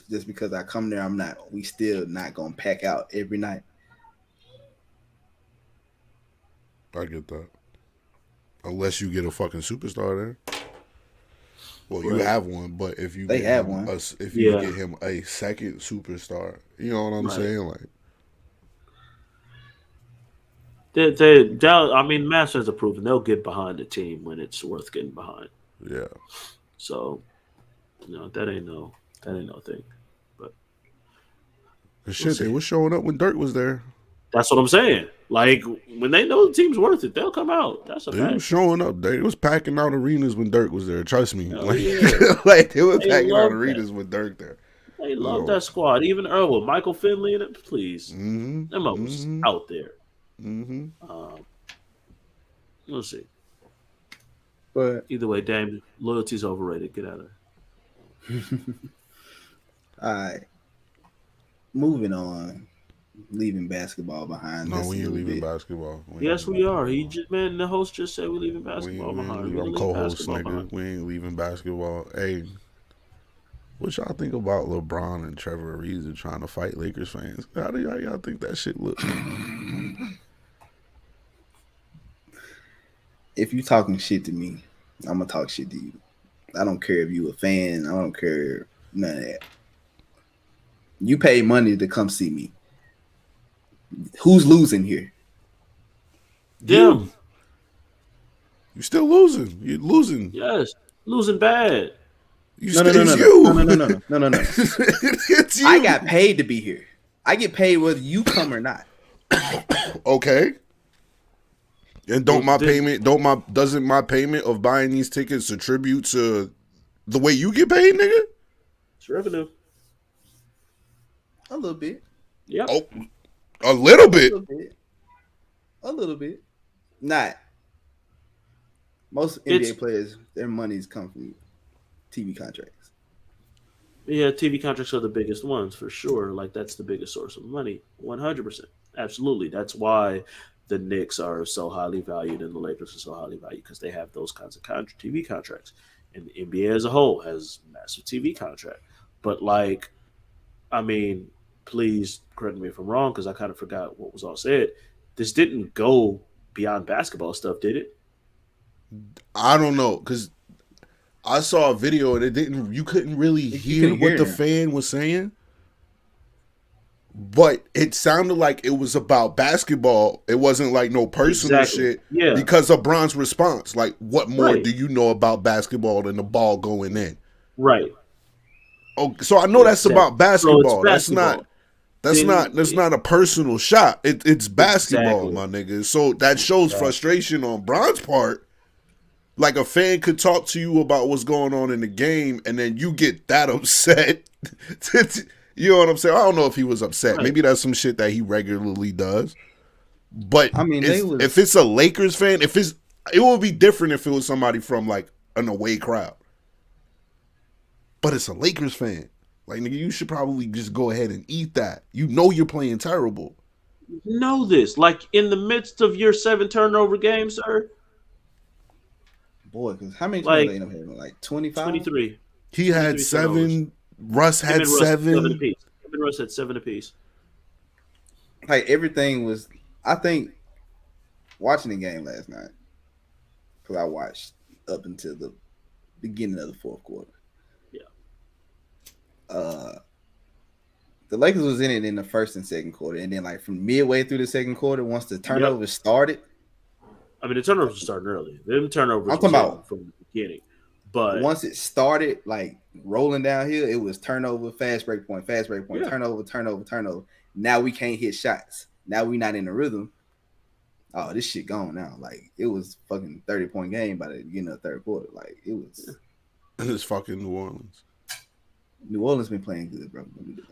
just because I come there, we still not gonna pack out every night. I get that. Unless you get a fucking superstar there. Well, you have one, but if you They get have him one. if you get him a second superstar, you know what I'm saying? Like, I mean, Masters have proven they'll get behind the team when it's worth getting behind. yeah. So, that ain't no thing. But Shit, they was showing up when Dirk was there. that's what I'm saying. Like, when they know the team's worth it, they'll come out. That's a They fact. was showing up. They was packing out arenas when Dirk was there. Trust me. Hell Like, yeah. like they were packing out love arenas with Dirk there. They love that squad. Even Earl with Michael Finley in it, please. Mm-hmm. Them was out there. Mm-hmm. We'll see. But Either way, Dame, loyalty's overrated. Get out of there. all right, moving on. Leaving basketball behind. No, we ain't leaving basketball. Yes, we are. The host just said we're leaving basketball behind. I'm co-host, nigga. We ain't leaving basketball. Hey, what y'all think about LeBron and Trevor Ariza trying to fight Lakers fans? How do y'all think that shit look? If you talking shit to me, I'm gonna talk shit to you. I don't care if you a fan. I don't care none of that. You pay money to come see me. Who's losing here? Them. You still losing. You're losing. Yes. Losing bad. No. It's you. I got paid to be here. I get paid whether you come or not. Okay. And doesn't my payment of buying these tickets attribute to the way you get paid, nigga? It's revenue. A little bit. Yep. Oh, a little bit. A little bit. Not. Most NBA players, their monies come from TV contracts. Yeah, TV contracts are the biggest ones for sure. Like, that's the biggest source of money. 100%. Absolutely. That's why the Knicks are so highly valued and the Lakers are so highly valued, because they have those kinds of TV contracts. And the NBA as a whole has massive TV contract. But, like, I mean, please correct me if I'm wrong, because I kind of forgot what was all said. This didn't go beyond basketball stuff, did it? I don't know, because I saw a video and you couldn't really hear what the fan was saying. But it sounded like it was about basketball. It wasn't like no personal shit. Yeah. Because of Bron's response. Like, what more do you know about basketball than the ball going in? Right. Oh, so I know that's about basketball. So basketball. That's not a personal shot. It's basketball, my nigga. So that shows frustration on Bron's part. Like, a fan could talk to you about what's going on in the game, and then you get that upset. You know what I'm saying? I don't know if he was upset. Right. Maybe that's some shit that he regularly does. But I mean, if it's a Lakers fan, it would be different if it was somebody from like an away crowd. But it's a Lakers fan. Like, nigga, you should probably just go ahead and eat that. You know you're playing terrible. You know this. Like, in the midst of your 7 turnover game, sir. Boy, because how many times they end up having? Like 25? 23. He had 7. Turnovers. Russ had 7. 7 apiece. Him and Russ had 7 apiece. Like, everything was, I think, watching the game last night, because I watched up until the beginning of the fourth quarter. Yeah. The Lakers was in it in the first and second quarter, and then like from midway through the second quarter, once the turnovers started. I mean, the turnovers were starting early. Them turnovers I'm talking about from the beginning. But once it started, like rolling downhill, it was turnover, fast break point, turnover. Now we can't hit shots. Now we not in the rhythm. Oh, this shit gone now. Like, it was fucking 30-point game by the beginning of the third quarter. Like, it was. And it's fucking New Orleans. New Orleans been playing good, bro.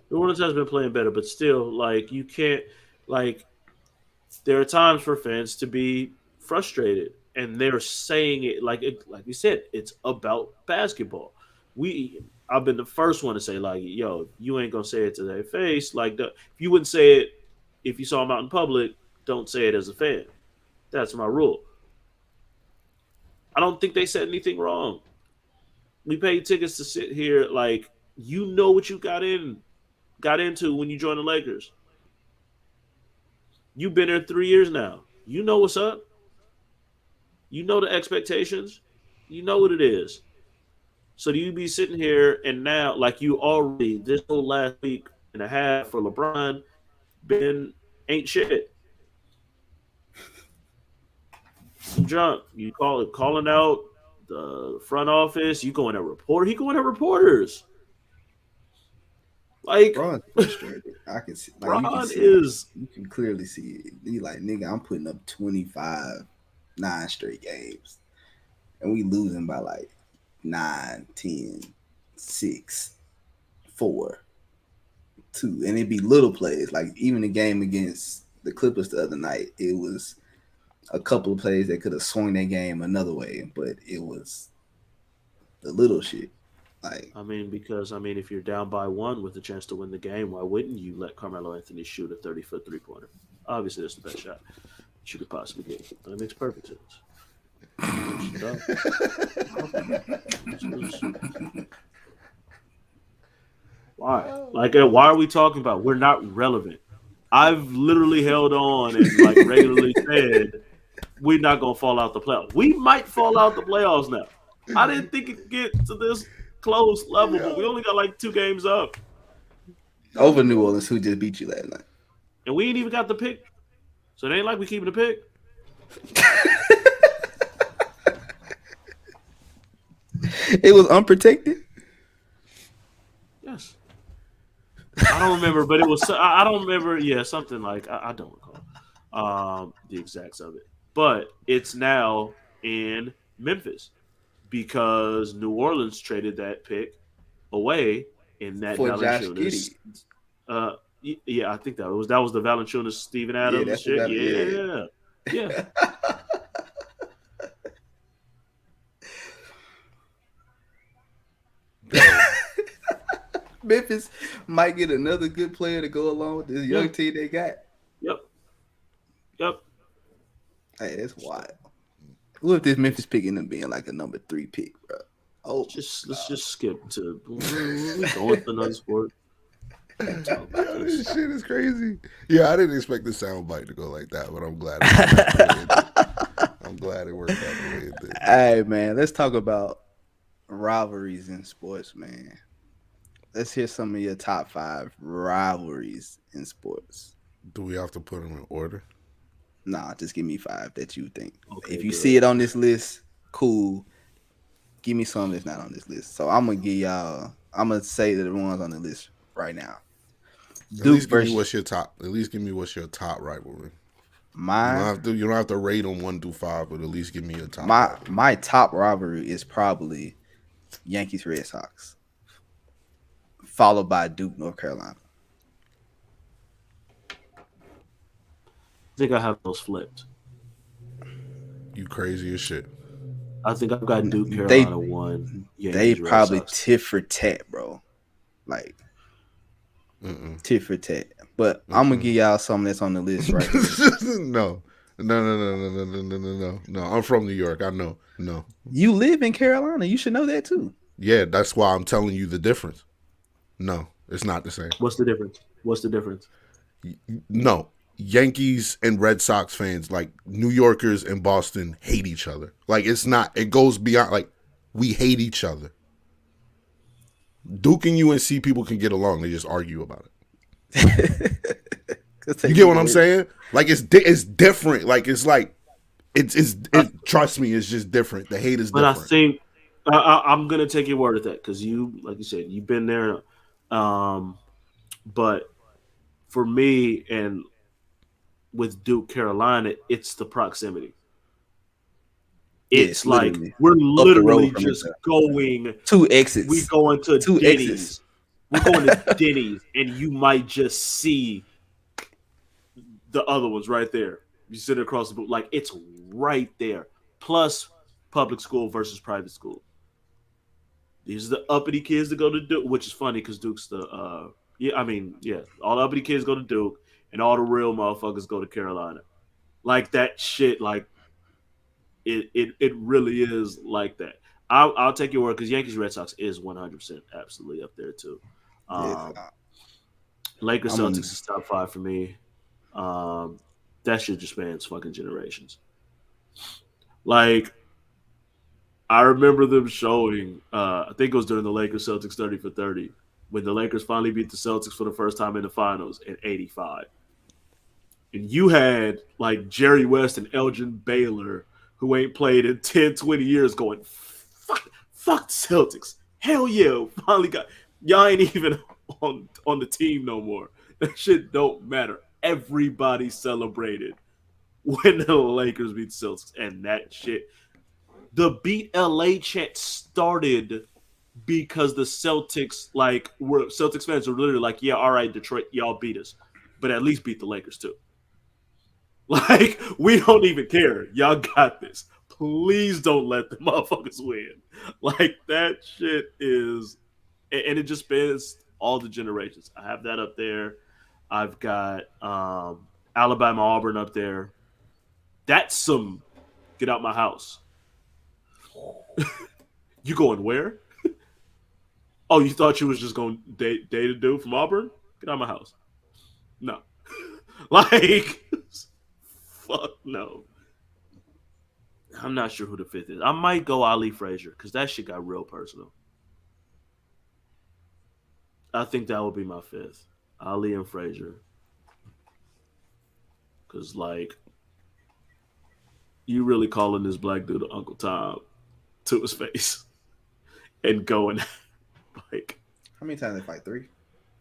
New Orleans has been playing better, but still, like, you can't, like, there are times for fans to be frustrated. and they're saying it like we said, it's about basketball. I've been the first one to say like, yo, you ain't gonna say it to their face. Like, if you wouldn't say it if you saw them out in public, don't say it as a fan. That's my rule. I don't think they said anything wrong. We paid tickets to sit here. Like, you know what you got into when you joined the Lakers. You've been there 3 years now. You know what's up. You know the expectations. You know what it is. So do you be sitting here and now, like you already, this whole last week and a half for LeBron, been ain't shit. Some junk. You calling out the front office. You going at reporter. He going at reporters. Like, Bron's frustrated. I can see. Like, you can clearly see it. He like, nigga, I'm putting up 25, 9 straight games, and we losing by like 9, 10, 6, 4, 2, and it'd be little plays. Like even the game against the Clippers the other night, it was a couple of plays that could have swung that game another way, but it was the little shit. Like, because if you're down by 1 with a chance to win the game, why wouldn't you let Carmelo Anthony shoot a 30-foot 3-pointer? Obviously, that's the best shot that you could possibly get. That makes perfect sense. Why? Like, why are we talking about? We're not relevant. I've literally held on and like regularly said we're not gonna fall out the playoffs. We might fall out the playoffs now. I didn't think it could get to this close level, but we only got like 2 games up. Over New Orleans, who just beat you last night. And we ain't even got the pick. So it ain't like we keeping the pick. It was unprotected? Yes. I don't remember, but it was, I don't remember. Yeah, something like, I don't recall the exacts of it. But it's now in Memphis because New Orleans traded that pick away in that for Josh Valanciunas. Yeah, I think that was the Valanciunas Steven Adams shit. Yeah. Memphis might get another good player to go along with this young team they got. Yep. Hey, that's wild. What if this Memphis pick ended up being like a number 3 pick, bro? Oh, let's just skip to going to another sport. This shit is crazy. Yeah, I didn't expect the soundbite to go like that, but I'm glad. I'm glad it worked out the way it did. Hey, man, let's talk about rivalries in sports, man. Let's hear some of your top 5 rivalries in sports. Do we have to put them in order? Nah, just give me 5 that you think. Okay, if you see it on this list, cool. Give me some that's not on this list. So I'm gonna say the ones on the list right now. At least give me what's your top rivalry. You don't have to rate them 1 through 5, but at least give me your top. My top rivalry is probably Yankees Red Sox, followed by Duke North Carolina. I think I have those flipped. You crazy as shit. I think I've got Duke Carolina 1. They probably tit for tat, bro. Like tit for tat. But I'm gonna give y'all something that's on the list right here. No. I'm from New York. I know. No. You live in Carolina. You should know that too. Yeah, that's why I'm telling you the difference. No, it's not the same. What's the difference? No. Yankees and Red Sox fans, like New Yorkers and Boston, hate each other. Like, it's not, it goes beyond, like, we hate each other. Duke and UNC people can get along. They just argue about it. You get what I'm saying? Like, it's different. Like, it's like, trust me, it's just different. The hate is different. But I think, I'm going to take your word at that because you, like you said, you've been there. But for me and with Duke Carolina, it's the proximity. It's like we're literally just going 2 exits. We going to 2 Denny's. exits. We're going to Denny's, and you might just see the other ones right there. You sit across the boot, like it's right there. plus public school versus private school. These are the uppity kids that go to Duke, which is funny because Duke's the all the uppity kids go to Duke, and all the real motherfuckers go to Carolina. Like that shit, like it really is like that. I'll take your word because Yankees Red Sox is 100% absolutely up there too. Lakers Celtics is top 5 for me. That shit just spans fucking generations. Like, I remember them showing, I think it was during the Lakers Celtics 30 for 30, when the Lakers finally beat the Celtics for the first time in the finals in '85. And you had like Jerry West and Elgin Baylor, who ain't played in 10, 20 years, going, fuck the Celtics. Hell yeah, finally got y'all ain't even on the team no more. That shit don't matter. Everybody celebrated when the Lakers beat the Celtics, and that shit. The beat LA chant started because the Celtics Celtics fans were literally like, yeah, all right, Detroit, y'all beat us, but at least beat the Lakers too. Like, we don't even care. Y'all got this. Please don't let the motherfuckers win. Like, that shit is, and it just spans all the generations. I have that up there. I've got Alabama Auburn up there. That's some get out my house. You going where? Oh, you thought you was just going to date a dude from Auburn? Get out of my house. No. Like, fuck no. I'm not sure who the 5th is. I might go Ali Frazier because that shit got real personal. I think that would be my 5th. Ali and Frazier. Because, like, you really calling this black dude Uncle Tom to his face and going, like... How many times they fight? 3?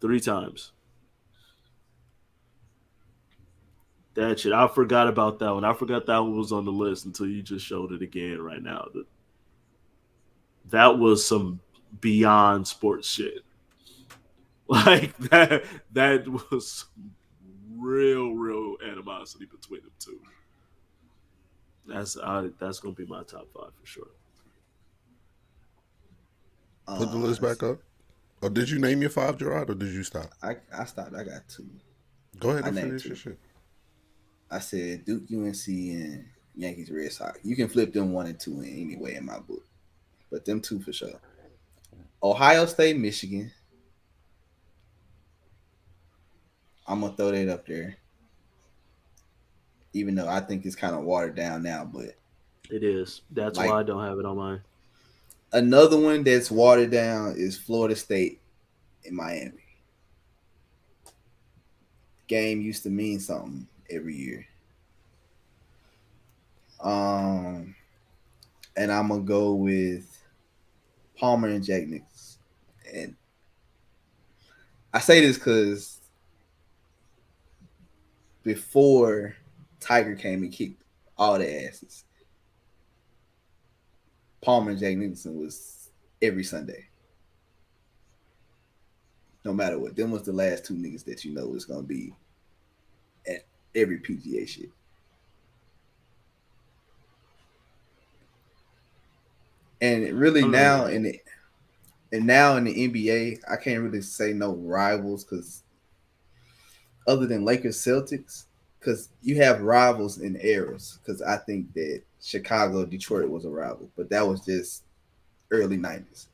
3 times. That shit. I forgot about that one. I forgot that one was on the list until you just showed it again right now. That was some beyond sports shit. Like, that was some real animosity between them two. That's gonna be my top 5 for sure. Put the list back up. Or did you name your 5, Jarrod, or did you stop? I stopped. I got 2. Go ahead and finish your shit. I said Duke, UNC, and Yankees Red Sox. You can flip them 1 and 2 in anyway in my book, but them 2 for sure. Ohio State, Michigan. I'm gonna throw that up there, even though I think it's kind of watered down now. But it is. That's why I don't have it on mine. Another one that's watered down is Florida State in Miami. Game used to mean something every year. And I'm gonna go with Palmer and Jack Nicholson. And I say this because before Tiger came and kicked all the asses, Palmer and Jack Nicholson was every Sunday. No matter what. Them was the last 2 niggas that you know was gonna be at every PGA shit. And really now in the NBA, I can't really say no rivals because other than Lakers Celtics, because you have rivals in eras. Because I think that Chicago, Detroit was a rival, but that was just early 90s.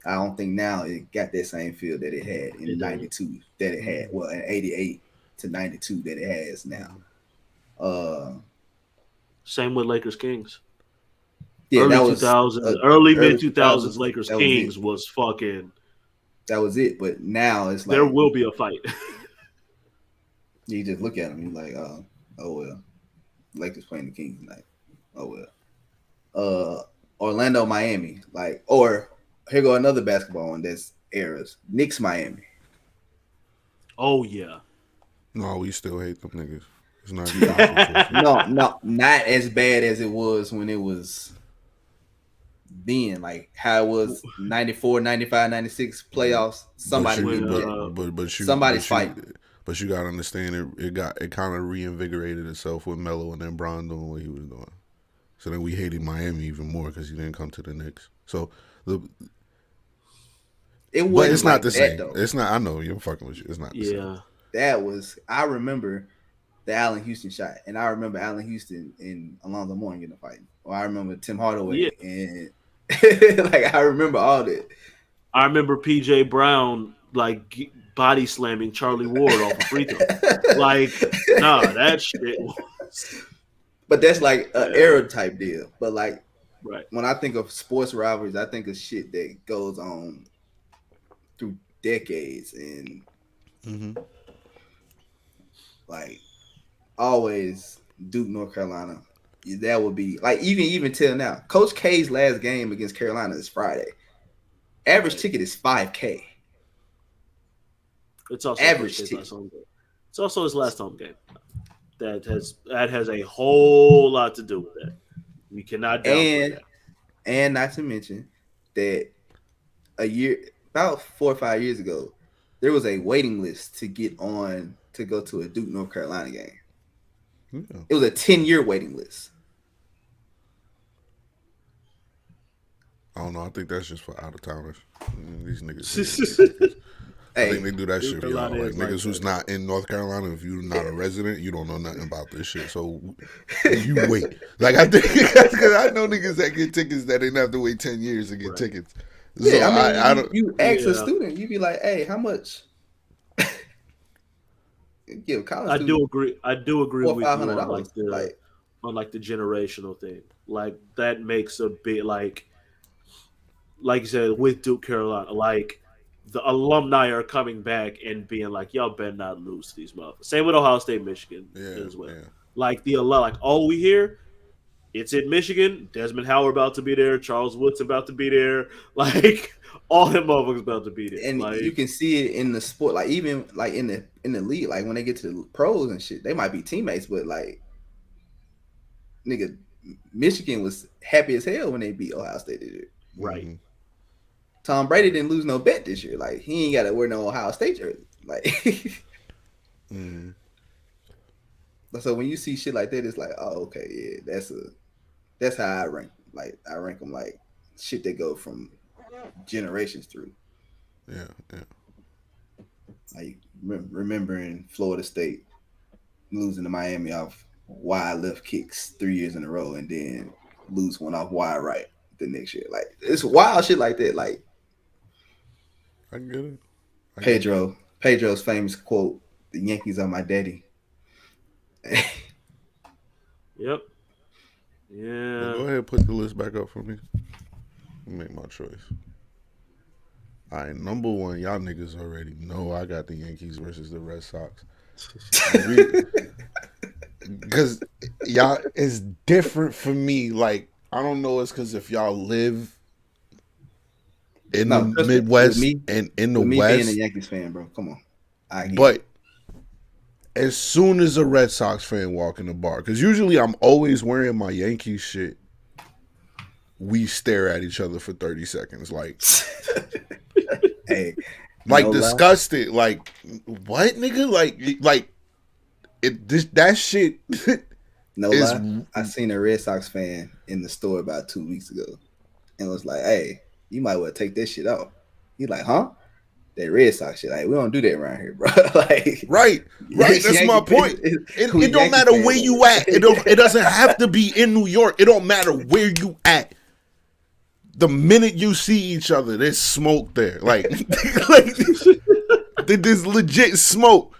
I don't think now it got that same feel that it had in 92 that it had, well, in 88 to 92 that it has now. Same with Lakers Kings. Yeah, early that was 2000s, early mid 2000s. Lakers Kings was fucking. That was it, but now it's like there will be a fight. You just look at them, you're like, oh well, Lakers playing the Kings tonight. Oh well. Orlando, Miami, like, or here go another basketball one that's eras. Knicks, Miami. Oh yeah. No, we still hate them niggas. It's not no, not as bad as it was when it was then, like how it was 94, 95, 96 playoffs. Somebody's fighting. But you gotta understand it kind of reinvigorated itself with Melo and then Bron doing what he was doing. So then we hated Miami even more because he didn't come to the Knicks. So but it's not the same. Though. It's not. I know you're fucking with you. It's not. The same. That was. I remember the Allen Houston shot, and I remember Allen Houston and Alonzo Mourning getting a fight. Or I remember Tim Hardaway, and like I remember all that. I remember PJ Brown like body slamming Charlie Ward off a free throw. Like, nah, that shit was. But that's like an era type deal. But like, right. When I think of sports rivalries, I think of shit that goes on through decades and like always Duke, North Carolina. That would be like even till now. Coach K's last game against Carolina is Friday. Average ticket is $5K. It's also average ticket. It's also his last home game. That has a whole lot to do with that. We cannot downplay that. And not to mention that about 4 or 5 years ago, there was a waiting list to get on to go to a Duke North Carolina game. Yeah. It was a 10-year waiting list. I don't know. I think that's just for out of towners. These niggas. I think they do that shit for y'all. Like niggas who's not in North Carolina, if you're not a resident, you don't know nothing about this shit. So you wait. Like I think because I know niggas that get tickets that didn't have to wait 10 years to get tickets. So yeah, I mean, you ask a student, you be like, "Hey, how much?" Give college. I do agree with you on like the generational thing. Like that makes a big like you said with Duke Carolina, like. The alumni are coming back and being like, y'all better not lose to these motherfuckers. Same with Ohio State, Michigan as well. Yeah. Like we hear it's in Michigan. Desmond Howard about to be there. Charles Wood's about to be there. Like all them motherfuckers about to be there. And like, you can see it in the sport, like even like in the league, like when they get to the pros and shit, they might be teammates, but like nigga, Michigan was happy as hell when they beat Ohio State this year. Right. Mm-hmm. Tom Brady didn't lose no bet this year. Like he ain't got to wear no Ohio State jersey. Like, So when you see shit like that, it's like, oh, okay, yeah, that's how I rank. Like I rank them like shit that go from generations through. Yeah. Like remembering Florida State losing to Miami off wide left kicks 3 years in a row, and then lose one off wide right the next year. Like it's wild shit like that. Like. I get it. Pedro's famous quote, "The Yankees are my daddy." Yep. Yeah. Well, go ahead and put the list back up for me. Make my choice. All right, number one, y'all niggas already know I got the Yankees versus the Red Sox. Because y'all, it's different for me. Like, I don't know, it's because if y'all live in the Midwest and in the West. Being a Yankees fan, bro. Come on. But as soon as a Red Sox fan walk in the bar, because usually I'm always wearing my Yankees shit, we stare at each other for 30 seconds. Like, hey, like disgusted. Like, what, nigga? Like that shit. No lie. I seen a Red Sox fan in the store about 2 weeks ago and was like, hey, you might well take this shit off. He like, huh? That Red Sox shit. Like, we don't do that around here, bro. Like, right. That's my point. It don't matter where you at. It doesn't have to be in New York. It don't matter where you at. The minute you see each other, there's smoke there. Like there's legit smoke.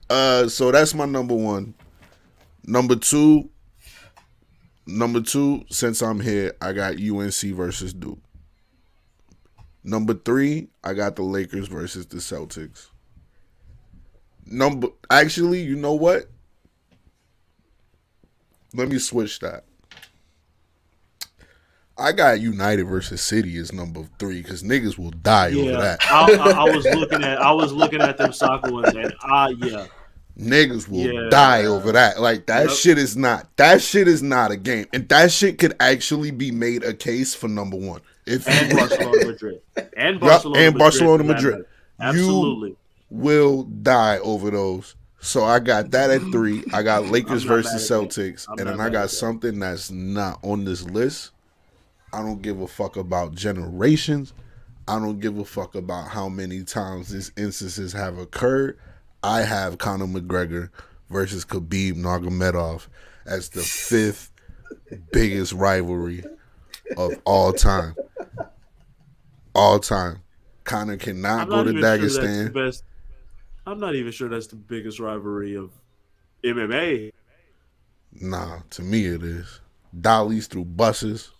So that's my number one. Number two, since I'm here, I got UNC versus Duke. Number three, I got the Lakers versus the Celtics. Actually, you know what? Let me switch that. I got United versus City as number three because niggas will die over that. I was looking at them soccer ones and niggas will die over that. Like that shit is not a game. And that shit could actually be made a case for number one. Barcelona Madrid. And Barcelona Madrid. Absolutely. You will die over those. So I got that at 3. I got Lakers I'm not mad versus at that. Celtics, I'm and then not I mad got at that. something that's not on this list. I don't give a fuck about generations. I don't give a fuck about how many times these instances have occurred. I have Conor McGregor versus Khabib Nurmagomedov as the 5th biggest rivalry of all time. All time. Conor cannot I'm go not to even sure that's the Dagestan. best. I'm not even sure that's the biggest rivalry of MMA. Nah, to me it is. Dollies through buses.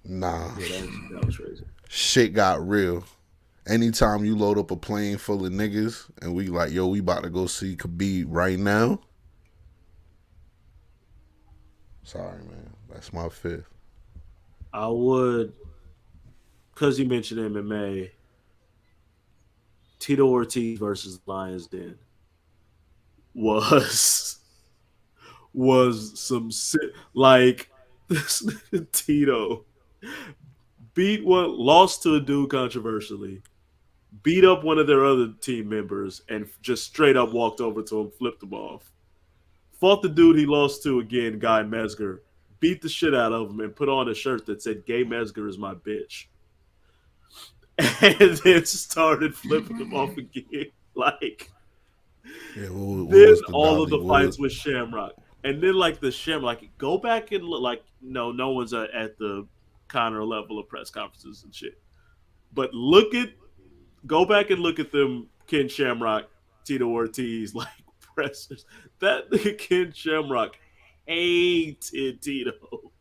Nah. Yeah, that was crazy. Shit got real. Anytime you load up a plane full of niggas and we like, yo, we about to go see Khabib right now. Sorry, man. That's my 5th. I would, because you mentioned MMA, Tito Ortiz versus Lions Den was some like this Tito lost to a dude controversially, beat up one of their other team members, and just straight up walked over to him, flipped him off. Fought the dude he lost to again, Guy Mesger, beat the shit out of him, and put on a shirt that said "Gay Mesger is my bitch," and then started flipping him off again. Like, Yeah, what then was the all of Dolly? the fights with Shamrock, and then like the Shamrock, go back and look. Like, no one's at the Conor level of press conferences and shit. But go back and look at them Ken Shamrock, Tito Ortiz, like pressers. That nigga Ken Shamrock hated Tito.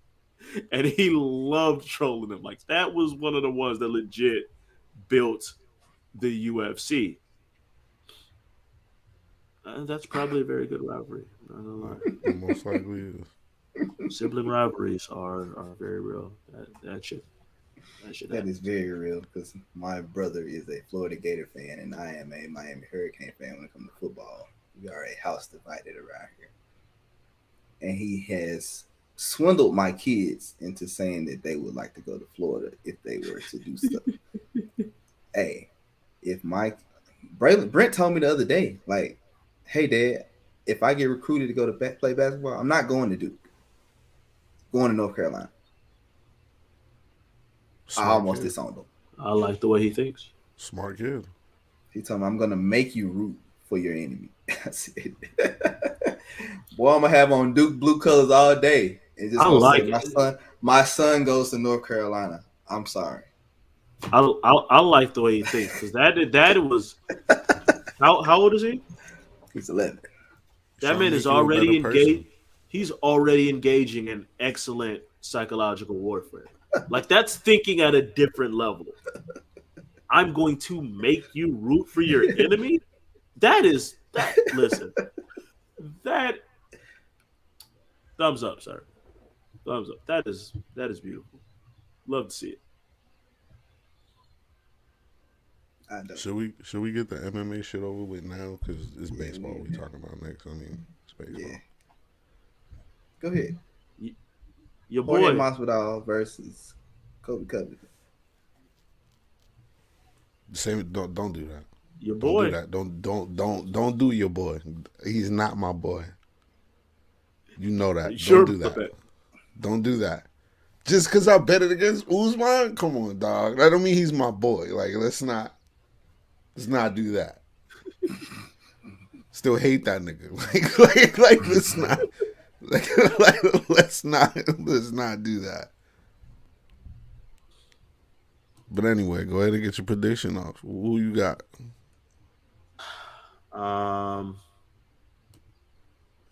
And he loved trolling him. Like, that was one of the ones that legit built the UFC. That's probably a very good rivalry. Not gonna lie. Most likely is. Sibling rivalries are very real. That shit That is very real because my brother is a Florida Gator fan and I am a Miami Hurricane fan when it comes to football. We are a house divided around here. And he has swindled my kids into saying that they would like to go to Florida if they were to do stuff. Hey, if Brent told me the other day, like, hey, Dad, if I get recruited to go to play basketball, I'm not going to Duke. Going to North Carolina. Smart I almost kid. disowned him. I like the way he thinks. Smart kid. He told me, I'm going to make you root for your enemy. I said, boy, I'm going to have on Duke blue colors all day. And just I like say, my son goes to North Carolina. I'm sorry. I like the way he thinks because that was how old is he? He's 11. That man is already engaged. He's already engaging in excellent psychological warfare. Like, that's thinking at a different level. I'm going to make you root for your enemy. Listen, that thumbs up, sir. Thumbs up. That is beautiful. Love to see it. Should we get the MMA shit over with now? Because it's baseball we talking about next. I mean, it's baseball. Yeah. Go ahead. Your boy Jorge Masvidal versus Kobe Covington. Same. Don't do that. Your boy. Don't do that. Don't do your boy. He's not my boy. You know that. Sure, don't do that. Don't do that. Just because I bet it against Usman? Come on, dog. That don't mean he's my boy. Like, let's not do that. Still hate that nigga. Like let's not. Let's not do that. But anyway, go ahead and get your prediction off. Who you got? Yeah,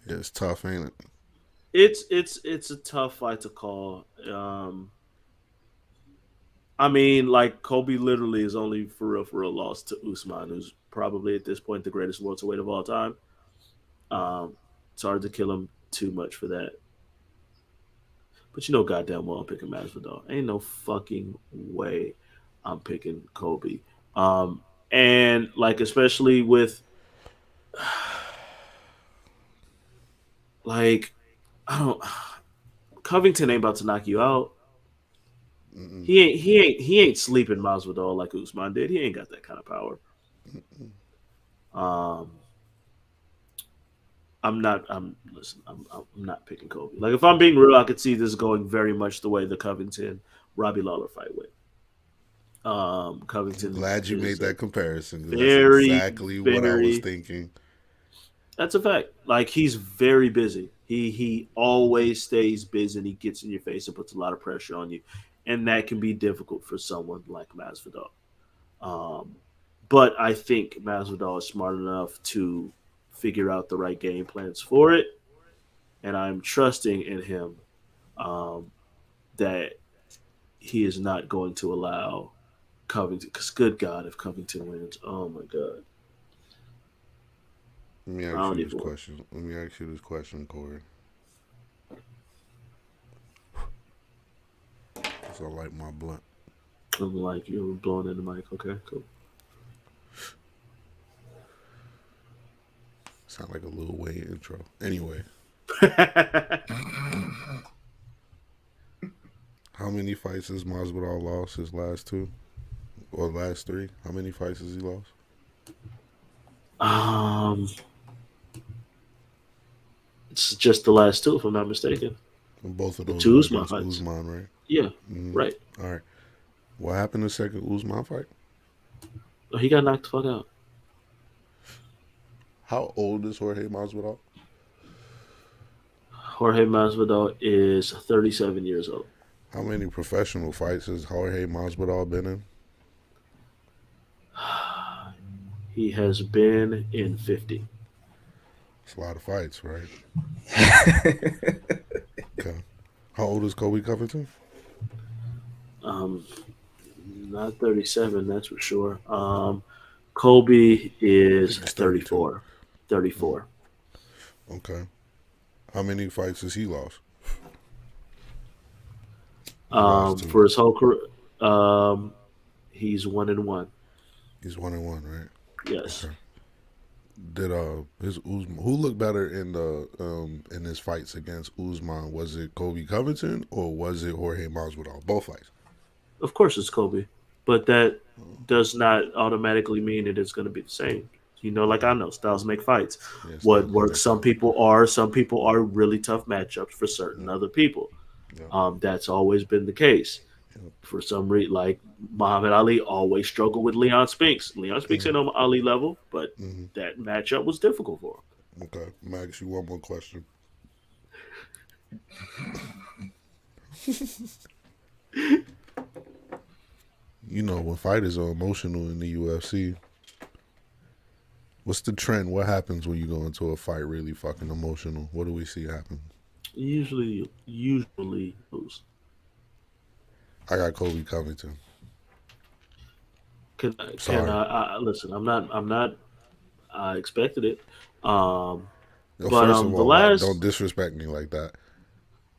it's tough, ain't it? It's a tough fight to call. I mean, like, Kobe literally is only for real lost to Usman, who's probably at this point the greatest welterweight of all time. It's hard to kill him too much for that. But you know goddamn well I'm picking Masvidal. Ain't no fucking way I'm picking Kobe. And like, especially with like, Covington ain't about to knock you out. Mm-mm. He ain't sleeping Masvidal like Usman did. He ain't got that kind of power. I'm not. Listen. I'm not picking Kobe. Like if I'm being real, I could see this going very much the way the Covington Robbie Lawler fight went. I'm Covington glad you made is a that comparison because that's very, exactly what I was very. thinking. That's a fact. Like he's very busy. He always stays busy and he gets in your face and puts a lot of pressure on you, and that can be difficult for someone like Masvidal. Um, but I think Masvidal is smart enough to figure out the right game plans for it, and I'm trusting in him um, that he is not going to allow Covington. Because good God, if Covington wins, oh my God, Let me I ask don't you this even. question. Let me ask you this question, Corey. So I like my blunt. I'm like you're blowing in the mic. Okay, cool. Sound like a Lil Wayne intro. Anyway, how many fights has Masvidal lost? His last two or last three? How many fights has he lost? um, it's just the last two, if I'm not mistaken. And both of The those two were Usman against fights. Usman, right? Yeah, Mm-hmm. right. All right. What happened the second Usman fight? Oh, he got knocked the fuck out. How old is Jorge Masvidal? Jorge Masvidal is 37 years old. How many professional fights has Jorge Masvidal been in? He has been in 50. It's a lot of fights, right? Okay. How old is Kobe Covington? Um, Not 37, that's for sure. Kobe is He's 34. 34. Okay. How many fights has he lost? For his whole career, he's 1-1. He's 1-1, right? Yes. Okay. Did his Usman, who looked better in his fights against Usman? Was it Kobe Covington or was it Jorge Masvidal? Both fights. Of course it's Kobe, but that does not automatically mean it is going to be the same. Like I know, styles make fights. Yeah, What works? Some people are really tough matchups for certain other people. Yeah. That's always been the case. For some reason, like Muhammad Ali always struggled with Leon Spinks. Leon Spinks ain't on Ali level, but that matchup was difficult for him. Okay, Max, you one more question. When fighters are emotional in the UFC, what's the trend? What happens when you go into a fight really fucking emotional? What do we see happen? Usually lose. I got Kobe Covington. Can Sorry. I listen? I'm not. I expected it. First But of the all, last don't disrespect me like that.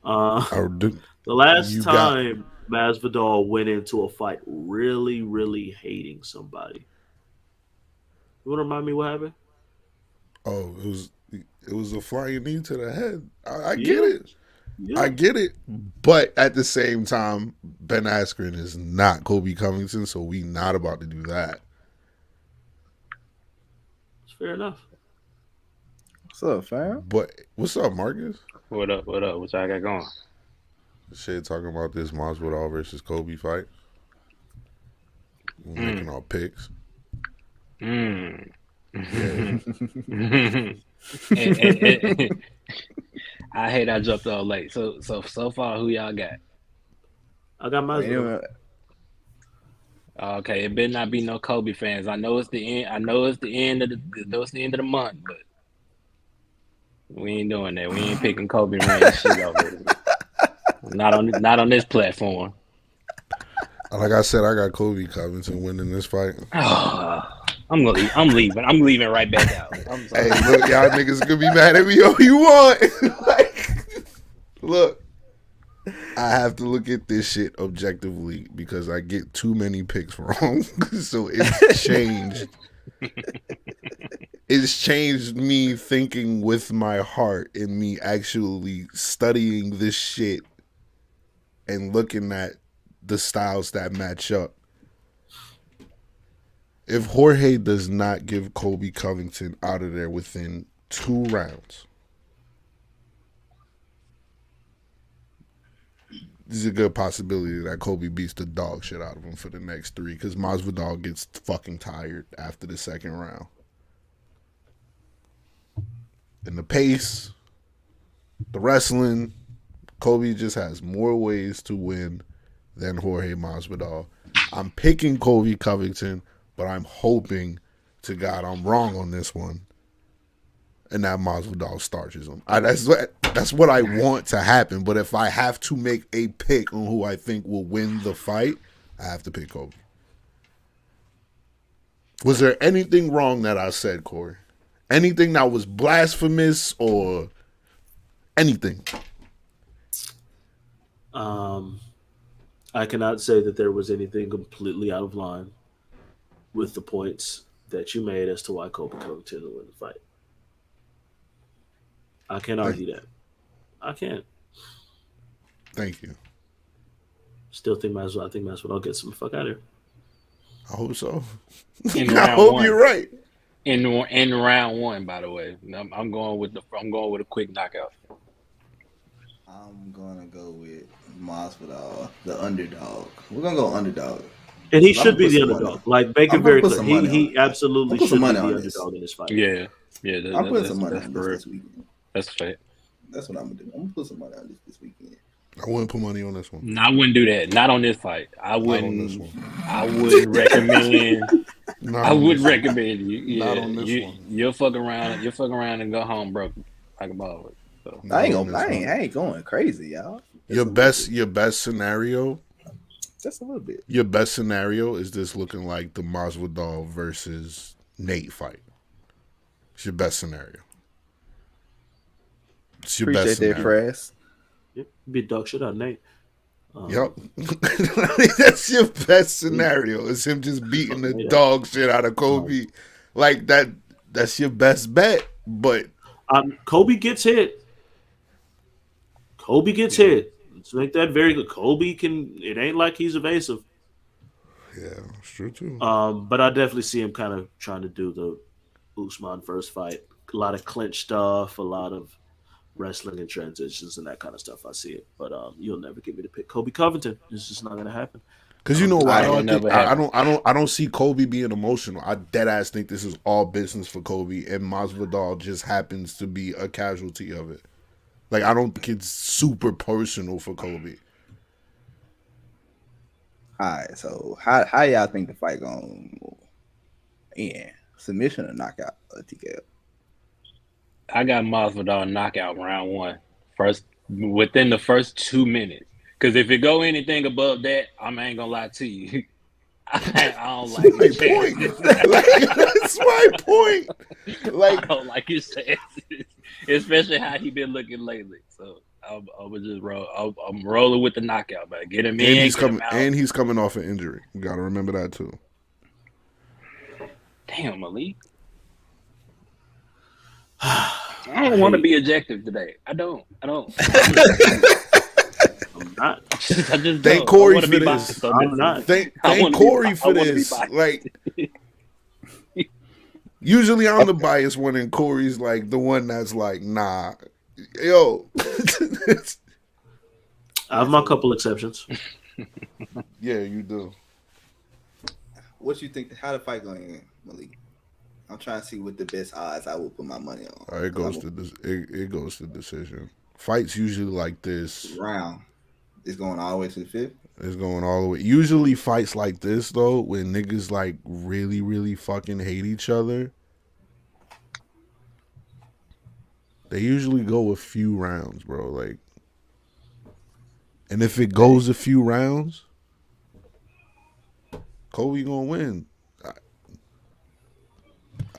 the last time Masvidal went into a fight really, really hating somebody. You want to remind me what happened? Oh, it was a flying knee to the head. I Yeah. get it. Yeah. I get it. But at the same time, Ben Askren is not Kobe Covington, so we not about to do that. It's fair enough. What's up, fam? But what's up, Marcus? What up? What y'all got going? Shit, talking about this Masvidal versus Kobe fight. We're making our picks. Mm. Yeah. I hate I jumped all late. So far, who y'all got? I got Masvidal. Okay, it better not be no Kobe fans. I know it's the end. I know it's the end of the month, but we ain't doing that. We ain't picking Kobe ring shit over. Not on this platform. Like I said, I got Kobe Covington winning this fight. I'm leaving. I'm leaving right back out. I'm sorry. Hey, look, y'all niggas could be mad at me all you want. Look, I have to look at this shit objectively because I get too many picks wrong. So it's changed. It's changed me thinking with my heart and me actually studying this shit and looking at the styles that match up. If Jorge does not give Kobe Covington out of there within 2 rounds, there's a good possibility that Kobe beats the dog shit out of him for the next 3 because Masvidal gets fucking tired after the second round. And the pace, the wrestling, Kobe just has more ways to win than Jorge Masvidal. I'm picking Kobe Covington, but I'm hoping to God I'm wrong on this one, and that Masvidal starches him. That's what I want to happen. But if I have to make a pick on who I think will win the fight, I have to pick Kobe. Was there anything wrong that I said, Corey? Anything that was blasphemous or anything? I cannot say that there was anything completely out of line with the points that you made as to why Kobe Covington will win the fight. I can't argue that. I can't. Thank you. Still think Masvidal gets him the fuck out of here. I hope so. I hope you're right. In round 1, by the way, I'm going with a quick knockout. I'm gonna go with Masvidal, the underdog. We're gonna go underdog. And he should be the underdog. Like, make it very clear. He absolutely should be the underdog in this fight. Yeah. I'm putting some money on this weekend. That's a fact. That's what I'm gonna do. I'm gonna put some money on this weekend. I wouldn't put money on this one. No, I wouldn't do that. Not on this fight. I wouldn't recommend. I wouldn't recommend you. Yeah, not on this one. You'll fuck around and go home broke like a baller. So. I ain't going crazy, y'all. Your best scenario. Just a little bit. Your best scenario is this looking like the Masvidal versus Nate fight. It's your best scenario. It's your Appreciate best scenario. that, Press. Yep, be dog shit out, Nate. Yep. That's your best scenario. It's him just beating the dog shit out of Kobe. Like that. That's your best bet. But Kobe gets hit. Let's make that very good. Kobe can. It ain't like he's evasive. Yeah, it's true too. But I definitely see him kind of trying to do the Usman first fight. A lot of clinch stuff. A lot of wrestling and transitions and that kind of stuff. I see it, but you'll never get me to pick Kobe Covington. It's just not gonna happen. Because you know why? I don't see Kobe being emotional. I dead ass think this is all business for Kobe, and Masvidal just happens to be a casualty of it. Like, I don't think it's super personal for Kobe. All right, so how y'all think the fight going? Yeah, submission or knockout or TKO? I got Masvidal knockout round 1, within the first 2 minutes. Because if it go anything above that, I ain't gonna lie to you. I don't like his chances. That's my point. Like, I don't like his chances, especially how he been looking lately. So I would just roll. I'm rolling with the knockout, but get him in. And he's coming off an injury. You got to remember that too. Damn, Malik. I don't want to be objective today. I don't. I'm not. I just thank Corey for this. I'm not. Thank Corey for this. Like, usually I'm the biased one, and Corey's like the one that's like, nah, yo. I have my couple exceptions. Yeah, you do. What you think? How the fight going, Malik? I'm trying to see what the best odds I will put my money on. It goes to decision. Fights usually like this. Round. It's going all the way to the 5th? It's going all the way. Usually fights like this, though, when niggas, like, really, really fucking hate each other, they usually go a few rounds, bro. Like, and if it goes a few rounds, Kobe gonna win.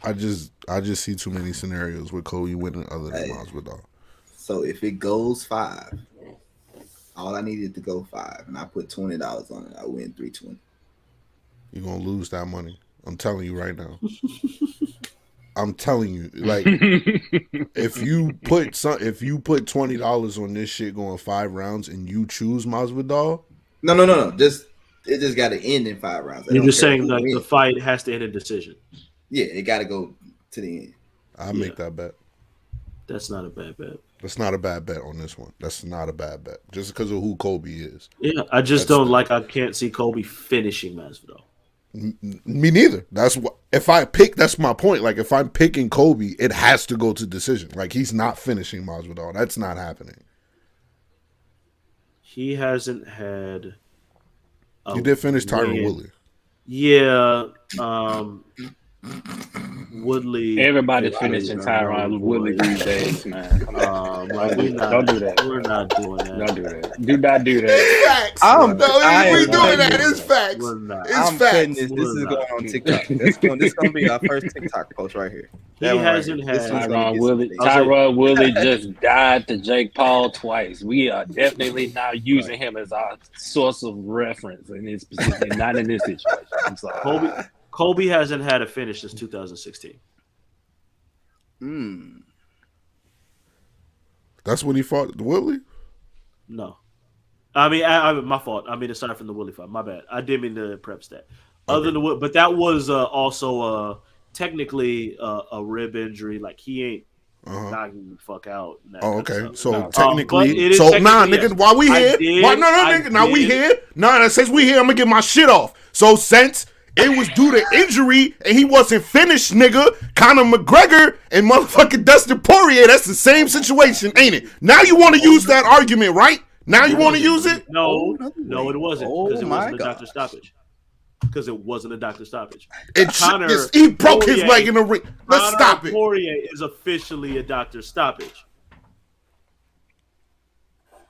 I just see too many scenarios with Kobe winning other than Masvidal. So if it goes 5, all I needed to go 5, and I put $20 on it, I win $320. You're gonna lose that money. I'm telling you right now. I'm telling you, like, if you put $20 on this shit going 5 rounds and you choose Masvidal, no, it just got to end in 5 rounds. You're just saying like the fight has to end in decision. Yeah, it got to go to the end. I'll make that bet. That's not a bad bet. That's not a bad bet on this one. That's not a bad bet. Just because of who Kobe is. Yeah, I just don't like. I can't see Kobe finishing Masvidal. Me neither. That's what. If I pick, that's my point. Like if I'm picking Kobe, it has to go to decision. Like he's not finishing Masvidal. That's not happening. He hasn't had. He did finish Tyron Woodley. Yeah. Woodley. Everybody's finishing Tyron Woodley these days, man. Come on. Don't do that. We're not doing that. Don't do that. Do not do that. It's facts. We're doing that. It's facts. I'm putting this. This is going on TikTok. This is going to be our first TikTok post right here. He hasn't had Tyron Woodley. Tyron Woodley just died to Jake Paul twice. We are definitely now using him as our source of reference in this position, not in this situation. I'm sorry. Kobe hasn't had a finish since 2016. That's when he fought Woodley? No. I mean, my fault. I mean, aside from the Woodley fight. My bad. I didn't mean to prep that. Other than but that was also technically a rib injury. Like, he ain't knocking the fuck out. Oh, okay. So technically, nigga, yes. while we here, nigga, now we here. That says we here, I'm gonna get my shit off. So since it was due to injury and he wasn't finished, nigga, Conor McGregor and motherfucking Dustin Poirier, that's the same situation, ain't it? Now you want to use that argument, right? Now you want to use it? No, it wasn't. Because it wasn't a doctor stoppage. Because it wasn't a doctor stoppage. He broke his leg in the ring. Let's stop it. Poirier is officially a doctor stoppage.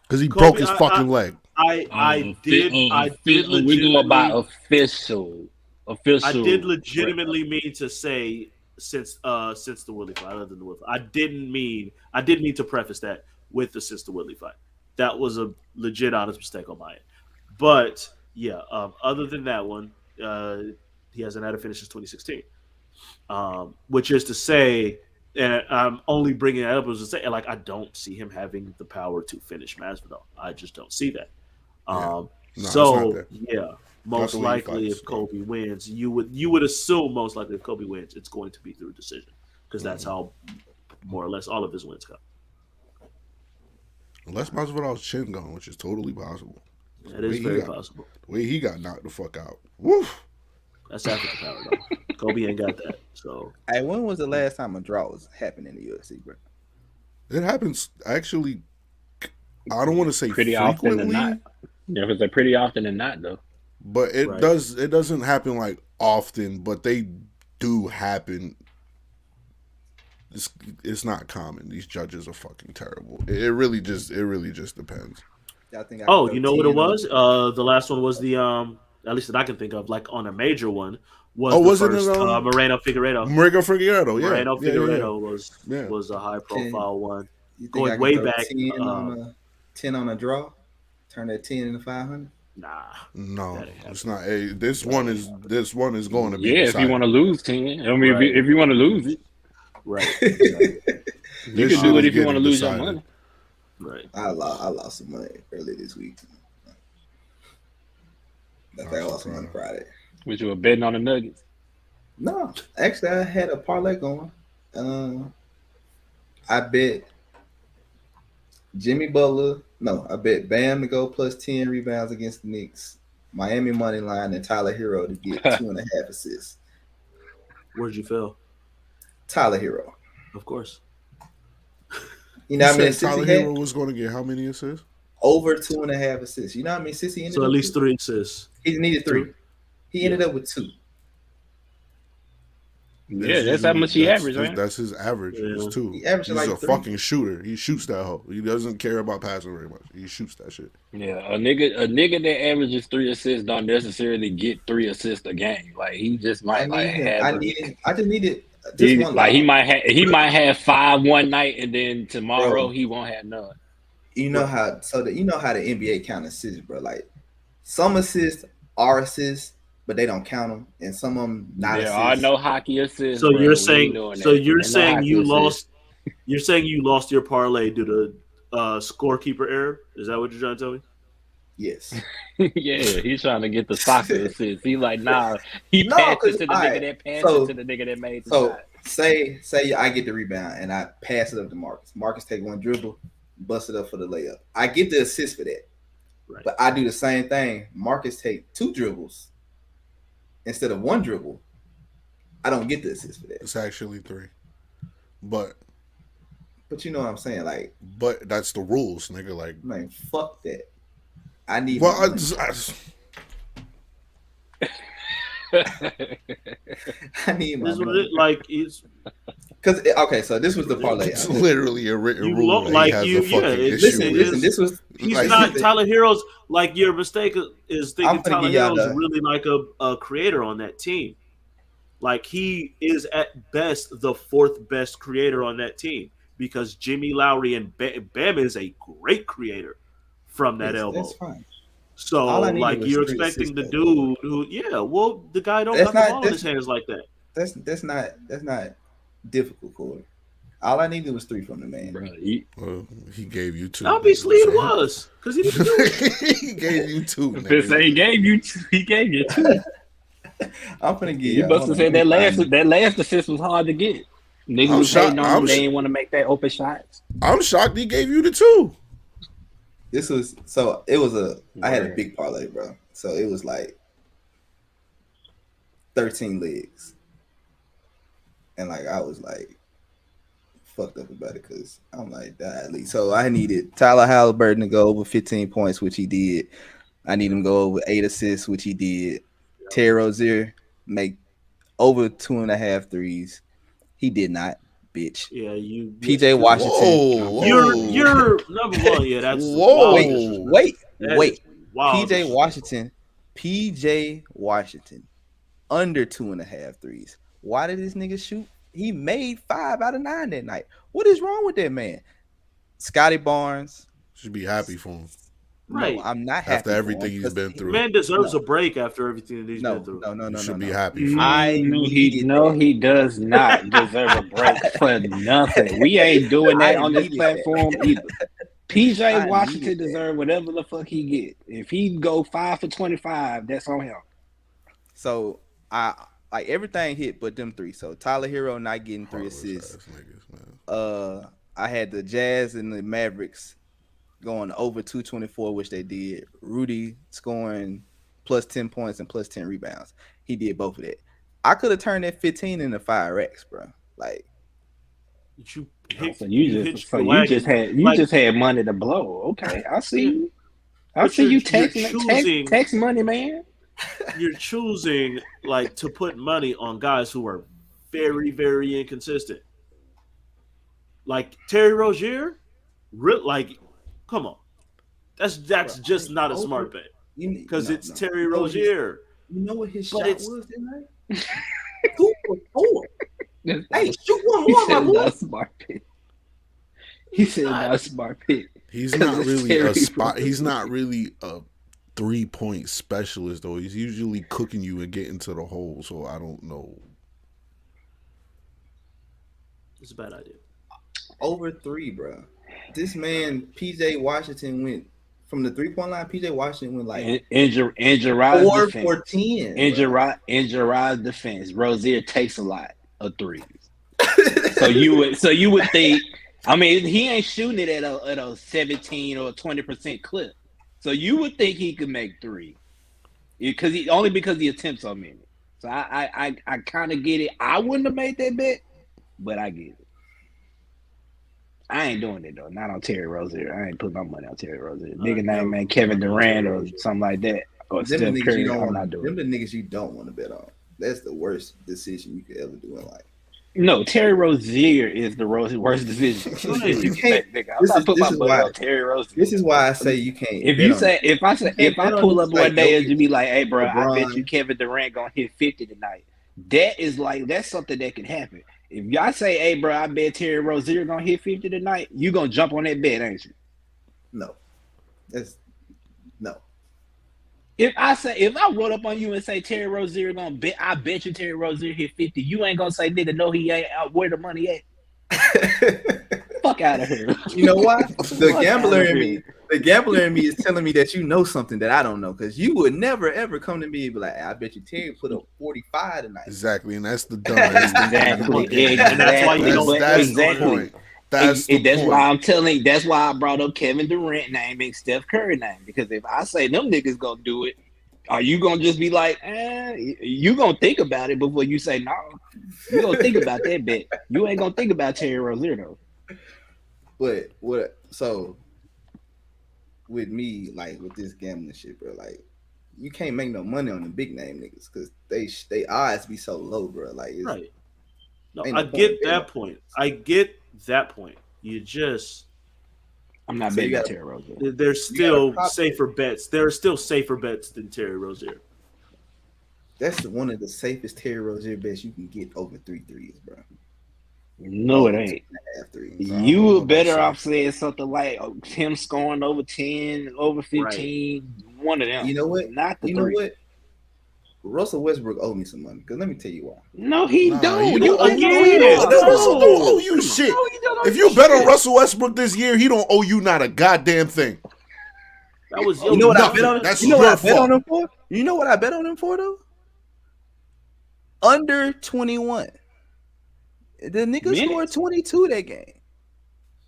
Because he broke his fucking leg. I did We go by official. I did legitimately mean to say since the Woodley fight, other than the Woodley fight. I didn't mean to preface that with the since the Woodley fight. That was a legit honest mistake on my end. But yeah, other than that one, he hasn't had a finish since 2016. Which is to say, and I'm only bringing that up as to say, like, I don't see him having the power to finish Masvidal. I just don't see that. Most likely, if Kobe wins, you would assume most likely if Kobe wins, it's going to be through decision because that's how more or less all of his wins come. Unless Masvidal's chin gone, which is totally possible. That is very possible. The way he got knocked the fuck out. Woof. That's African power, though. Kobe ain't got that. So, hey, when was the last time a draw was happening in the UFC, bro? It happens actually. I don't want to say pretty often than not. Yeah, it's pretty often than not, though. But it does. It doesn't happen like often, but they do happen. It's not common. These judges are fucking terrible. It really just depends. You know what it was? The last one was the at least that I can think of, like on a major one, was the first Moreno Figueiredo. Moreno Figueiredo was a high profile one. Going way back. 10 on a draw, turn that 10 into 500. Nah, no, it's not. Hey, this one is going to be. Yeah, decided. If you want to lose 10, I mean, if you want to lose it, right? You can do it if you want to lose your money. Right. I lost some money early this week. I think I lost some on Friday. Was you betting on the Nuggets? No, actually, I had a parlay going. I bet Jimmy Butler. No, I bet Bam to go plus 10 rebounds against the Knicks. Miami money line and Tyler Hero to get 2.5 assists. Where'd you feel? Tyler Hero, of course. You know how many assists Tyler Hero was going to get how many assists? Over 2.5 assists. You know how many assists he ended up with? So at least 3 assists. He needed 3. He ended up with 2. Yeah, that's how much he averaged, right? That's his average. Yeah. It's 2. He averaged He's like a 3. fucking shooter. He shoots that hoe. He doesn't care about passing very much. He shoots that shit. Yeah, a nigga that averages 3 assists don't necessarily get 3 assists a game. Like he just might have. I just needed. He might have 5 one night and then tomorrow he won't have none. You know how the NBA count assists, bro. Like some assists are assists, but they don't count them, and some of them not. There are no hockey assists. So bro. you're saying you lost. You're saying you lost your parlay due to scorekeeper error? Is that what you're trying to tell me? Yes. Yeah, he's trying to get the soccer assist. He like, nah, he passed it to the nigga that passed it to the nigga that made the shot. say I get the rebound and I pass it up to Marcus. Marcus take one dribble, bust it up for the layup. I get the assist for that. Right. But I do the same thing. Marcus take 2 dribbles instead of 1 dribble. I don't get the assist for that. It's actually 3. But you know what I'm saying? Like, but that's the rules, nigga. Like, man, fuck that. I need. well, I need my This is what money. it like. It's Because okay, so this was the parlay. it's literally a written You rule. look That like he has you- a fucking yeah, issue listen, with. Listen, this was he's Like- not Tyler Hero's. Like your mistake is thinking I'm finna Tyler give y'all Hero's the- really like a creator on that team. Like he is at best the 4th best creator on that team because Jimmy Lowry and Bam is a great creator from that elbow. That's fine. So All I needed like was you're 3 expecting the assists, dude who well the guy don't That's got the not- ball in his hands like that. That's not difficult, Corey. All I needed was 3 from the man. Bro, Well, he gave you 2. Obviously it was because he didn't do it. He gave you 2. if Nigga. say he gave you 2. I'm finna get You must have said that last assist was hard to get. Niggas I'm was shocked- hating on I'm him. They sh- didn't want to make that open shots. I'm shocked he gave you the 2. This was so it was I had a big parlay, bro. So it was like 13 legs. And like I was like fucked up about it because I'm like that at least. So I needed Tyler Halliburton to go over 15 points, which he did. I need him to go over 8 assists, which he did. Terry Rozier make over 2.5 threes. He did not, bitch. Yeah, you PJ Washington. Whoa, You're number one. Yeah, that's Whoa. wild. Wait. That is wild. PJ Washington under 2.5 threes. Why did this nigga shoot? He made 5 out of 9 that night. What is wrong with that man? Scotty Barnes. Should be happy for him. Right. No, I'm not happy. After everything he's been through. Man deserves a break after everything that he's No, been through. no, You should be no. happy for him. He does not deserve a break for nothing. We ain't doing that on this platform either. PJ Washington deserve whatever the fuck he get. If he go 5 for 25, that's on him. So I like everything hit but them 3. So Tyler Hero not getting 3 assists. Niggas, man. I had the Jazz and the Mavericks going over 224, which they did. Rudy scoring plus 10 points and plus 10 rebounds. He did both of that. I could have turned that 15 into 5x, bro. Like You just had money to blow. Okay, I see you. I see you text money, man. You're choosing like to put money on guys who are very, very inconsistent. Like Terry Rozier, like, come on, that's just not a smart bet because it's Terry Rozier. You know what his But shot it's- was that night? 2 for 4. Hey, shoot one more, my boy. Not smart pick. He said not smart pick. He's not really a Terry spot. Rozier. He's not really a 3-point specialist though. He's usually cooking you and getting to the hole. So I don't know. It's a bad idea. Over 3, bro. This man, PJ Washington, went from the 3-point line. PJ Washington went like In Jarrod's 4 defense. for 10. In Jarrod's defense, Rozier takes a lot of threes. So you would think. I mean, he ain't shooting it at a 17 or 20% clip. So you would think he could make 3, because he attempts so many. So I kind of get it. I wouldn't have made that bet, but I get it. I ain't doing it though. Not on Terry Rozier. I ain't putting my money on Terry Rozier. Nigga name man Kevin Durant or something like that. Or Them Steph the niggas Curry. you don't I'm not want. doing Them it. the niggas you don't want to bet on. That's the worst decision you could ever do in life. No, Terry Rozier is the worst decision. You can't. Nigga, I'm not putting my this is money why- on Terry Rozier. This is why I say you can't. If bet you on say it. if I pull up one day and you be like, hey bro, I LeBron. bet you Kevin Durant gonna hit 50 tonight. That's something that can happen. If y'all say, hey bro, I bet Terry Rozier gonna hit 50 tonight, you gonna jump on that bet, ain't you? No, that's no. If I roll up on you and say Terry Rozier gonna bet, I bet you Terry Rozier hit 50, you ain't gonna say nigga no he ain't out where the money at. fuck out of here. You know why? The Fuck gambler outta in here. me, the gambler in me is telling me that you know something that I don't know. Because you would never ever come to me and be like, I bet you Terry put up 45 tonight. Exactly, and that's the dumbest thing. Exactly. And that's why you don't. That's Exactly. the point. That's the That's point. why I'm telling. That's why I brought up Kevin Durant name and Steph Curry name, because if I say them niggas gonna do it, are you gonna just be like, you gonna think about it before you say no? You gonna think about that bet. You ain't gonna think about Terry Rozier though. But what? So with me, like with this gambling shit, bro, like you can't make no money on the big name niggas because they odds be so low, bro. Like it's, Right. No, ain't no I point get in that betting. point. I get that point. You just I'm not So betting you on gotta- Terry Rozier. there's You gotta still profit. safer bets. There are still safer bets than Terry Rozier. That's one of the safest Terry Rozier bets you can get over 3 threes, bro. No, it Over ain't. 2.5 threes. I don't You know were about better that. off saying something like him scoring over 10, over 15. One of them. You know what? Not the You know three. what? Russell Westbrook owe me some money because let me tell you why. No, he Nah, don't. you You don't. again. No, he don't. No. Russell don't owe you shit. No, he don't. If you bet on Russell Westbrook this year, he don't owe you not a goddamn thing. That was You know what I nothing. bet on? That's You know what I your bet fault. on him for? You know what I bet on him for though? Under 21. The nigga Minutes? scored 22 that game.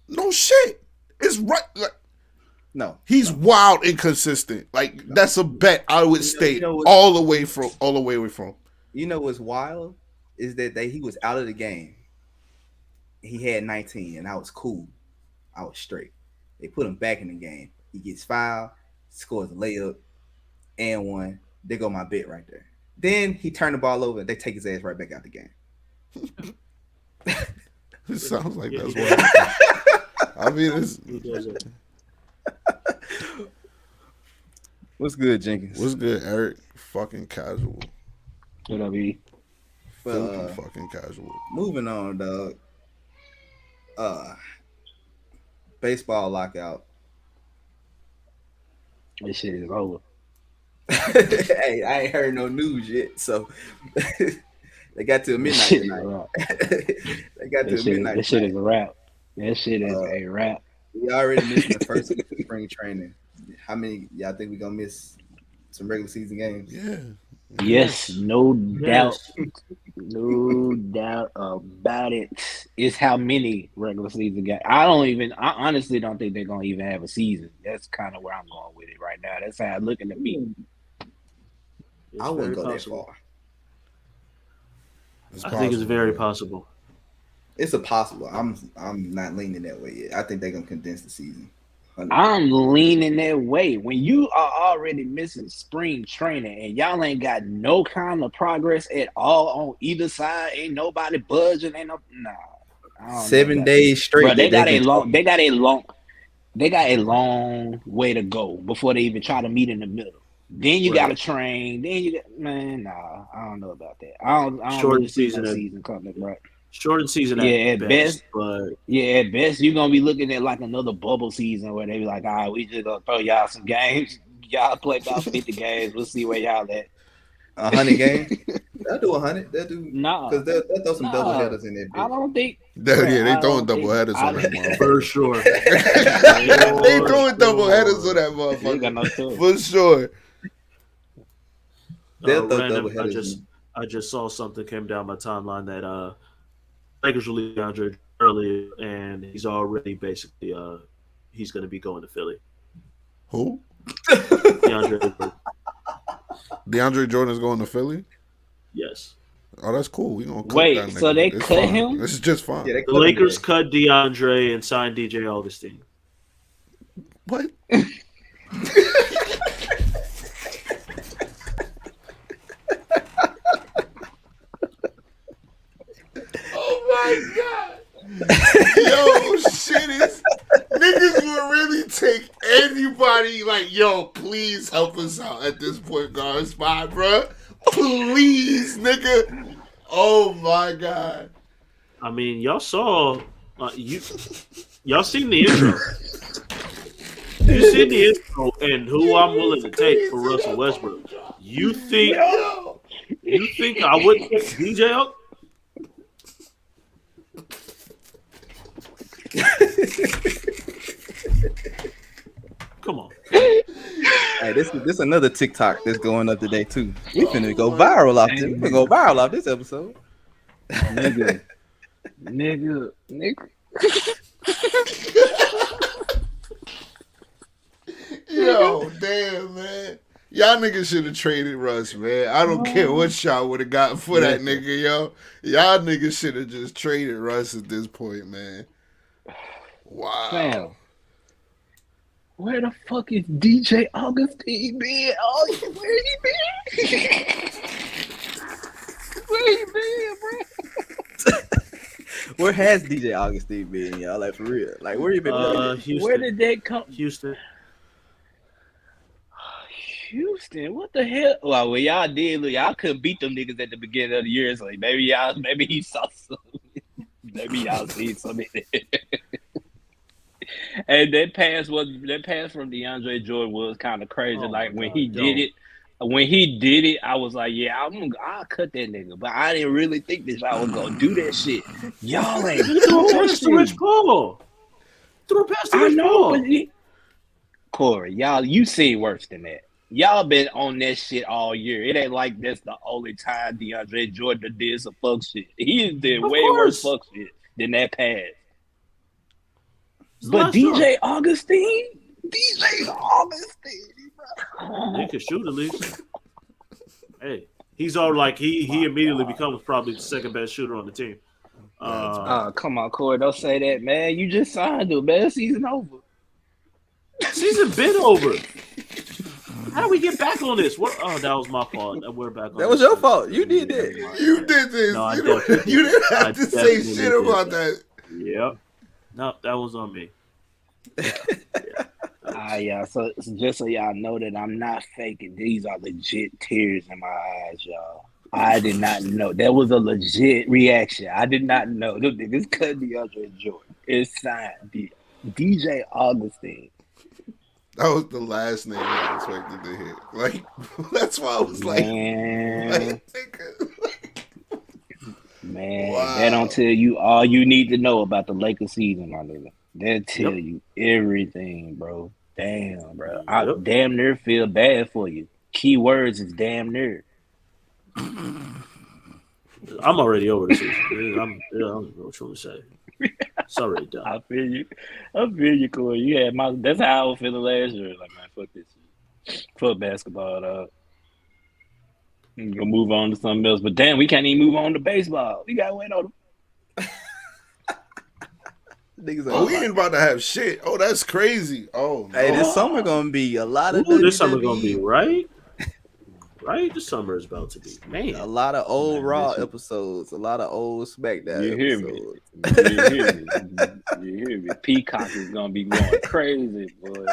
No shit. It's right. Like, No, he's wild inconsistent. Like that's a bet I would state know what- all the way away from. you know what's wild is that he was out of the game. He had 19, and I was cool. I was straight. They put him back in the game. He gets fouled, scores a layup, and one. There go my bet right there. Then he turned the ball over. They take his ass right back out the game. It sounds like Yeah, that's he what happened. I mean, it's, He does it. What's good, Jenkins? what's good, Eric? Fucking casual. What up, E? Filthy fucking casual. Moving on, dog. Baseball lockout. This shit is over. Hey, I ain't heard no news yet, so they got to midnight This shit is a tonight. wrap. They got to This shit, midnight. this shit is tonight. a wrap. That shit is a wrap. We already missed the first week of spring training. How many y'all think we gonna miss some regular season games? Yeah. Yes, no doubt. Yes. No doubt about it. It's how many regular season games. I honestly don't think they're gonna even have a season. That's kind of where I'm going with it right now. That's how I'm looking at me. It's I wouldn't very go possible. that far. It's I think it's possible, very yeah. possible. It's a possible. I'm not leaning that way yet. I think they're gonna condense the season. 100%. I'm leaning that way. When you are already missing spring training and y'all ain't got no kind of progress at all on either side, ain't nobody budging, ain't no I don't know 7 about days straight. Bro, they got they've a long way to go before they even try to meet in the middle. Then you gotta train. Then you got I don't know about that. I don't Short really see season no at- season coming, bro. Shortened season Yeah, at at best, best. but Yeah, at best you're gonna be looking at like another bubble season where they be like, all right, we just gonna throw y'all some games. Y'all play about 50 games. We'll see where y'all at. 100 games. They'll do 100. They'll do Nah, because they'll throw some double headers in there. I don't think. Yeah, Bro, they I throwing don't double think- headers on I- that motherfucker. for sure. They throwing double headers on that You ain't got no motherfucker. choice. For sure. They'll throw Random, double headers. I just saw something came down my timeline that Lakers released DeAndre earlier, and he's already basically he's going to be going to Philly. Who? DeAndre Jordan's going to Philly? Yes. Oh, that's cool. We gonna cut Wait, that nigga. so they It's cut fine. him? This is just fine. Yeah, they The Lakers cut DeAndre and signed DJ Augustine. What? Oh my god! Yo, shit is niggas will really take anybody like, yo, please help us out at this point guard spot, bro. Please, nigga. Oh my god. I mean, y'all saw y'all seen the intro. You seen the intro and who I'm willing to take for Russell Westbrook. You think I wouldn't take DJ up? Come on. Hey, this another TikTok that's going up today too. We finna go viral off this. We finna go viral off this episode. Nigga. Yo, damn, man. Y'all niggas should have traded Russ, man. I don't care what y'all would have gotten for that nigga, yo. Y'all niggas should have just traded Russ at this point, man. Wow. Fam. Where the fuck is DJ Augustine been? Oh, where he been? Where he been, bro? Where has DJ Augustine been, y'all? Like for real? Like where you been? Houston. Where did that come? Houston. Houston, what the hell? Well, y'all did. Look, y'all couldn't beat them niggas at the beginning of the year. So maybe he saw something. Maybe y'all seen something. And that pass from DeAndre Jordan was kind of crazy. When he did it, I was like, yeah, I'll cut that nigga. But I didn't really think that y'all was gonna do that shit. Y'all ain't threw past to Rich Paul. Threw past to Rich Paul. Corey, y'all, you seen worse than that. Y'all been on that shit all year. It ain't like that's the only time DeAndre Jordan did some fuck shit. He did way worse fuck shit than that pass. But DJ Augustine, bro. He can shoot at least. Hey, he's all like he immediately becomes probably the second best shooter on the team. Come on, Corey, don't say that, man. You just signed him, man. Season over. Season been over. How do we get back on this? Oh, that was my fault. We're back on that was your fault. You did that. You did this. No, you didn't have to say shit about that. Yep. No, that was on me. Yeah. So just so y'all know that I'm not faking. These are legit tears in my eyes, y'all. I did not know. That was a legit reaction. I did not know. Them niggas cut DeAndre Jordan. It's signed DJ Augustine. That was the last name I expected to hit. Like, that's why I was Man, wow. That don't tell you all you need to know about the Lakers season, my nigga. That tell you everything, bro. Damn, bro. I damn near feel bad for you. Key words is damn near. I'm already over the season. I don't know what you want to say. It's already done. I feel you, Corey. Yeah, that's how I was feeling last year. Like, man, fuck this shit. Fuck basketball, dog. I'm gonna move on to something else. But damn, we can't even move on to baseball. We gotta wait on them. We ain't about to have shit. Oh, that's crazy. Oh, no. Hey, this summer gonna be a lot of this summer gonna be right. This summer is about to be a lot of old Raw episodes, a lot of old SmackDown episodes. You hear me? Peacock is gonna be going crazy, boy.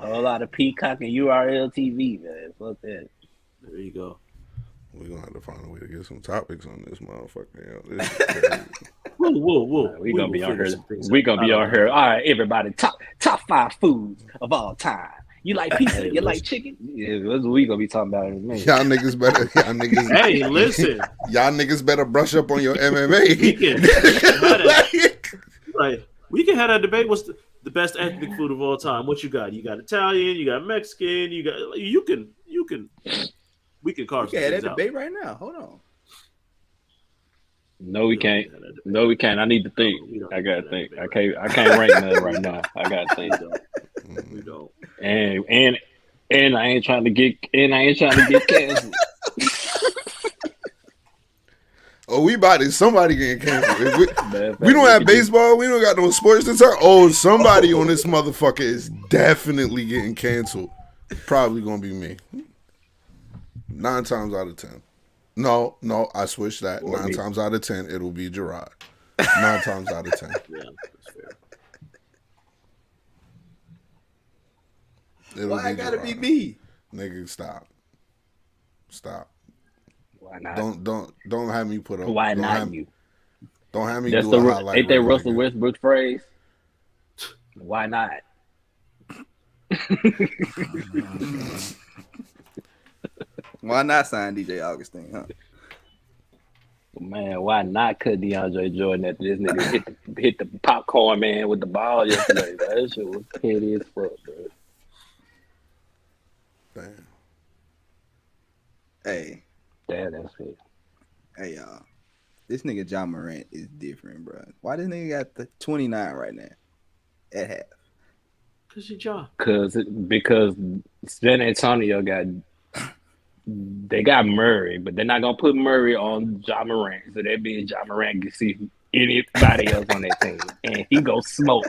A whole lot of Peacock and URL TV, man. Fuck that. There you go. We're gonna have to find a way to get some topics on this motherfucker. This Whoa. We're gonna be on here. We're gonna be on here. All right, everybody. Top 5 foods of all time. You like pizza? You like chicken? Yeah, that's what we gonna be talking about in a minute. Y'all niggas better. Hey, listen. Y'all niggas better brush up on your MMA. We can have that debate. What's the best ethnic food of all time? What you got? You got Italian. You got Mexican. You can. We can carve. Yeah, that debate right now. Hold on. No, we can't. No, we can't. I need to think. I gotta think. I can't rank nothing right now. I gotta think. We don't. And I ain't trying to get canceled. Oh, we about it. Somebody getting canceled. We don't have baseball. We don't got no sports to talk. Oh, somebody on this motherfucker is definitely getting canceled. Probably gonna be me. 9 times out of 10. No, I switched that. 9 times out of 10, it'll be Jarrod. 9 times out of 10. Yeah, that's fair. Why I gotta be me? Nigga, stop. Why not? Don't have me put up. Why not you? Don't have me That's do a highlight. Ain't that Russell Westbrook phrase? Why not? Why not sign DJ Augustine, huh? Man, why not cut DeAndre Jordan after this nigga hit the popcorn man with the ball yesterday? Bro. That shit was petty as fuck, bro. Damn. Hey, Damn, that's it. hey, y'all. This nigga John Morant is different, bro. Why this nigga got the 29 right now at half? Cause your job. Because San Antonio got Murray, but they're not gonna put Murray on Ja Morant. So that means Ja Morant can see anybody else on that team, and he go smoke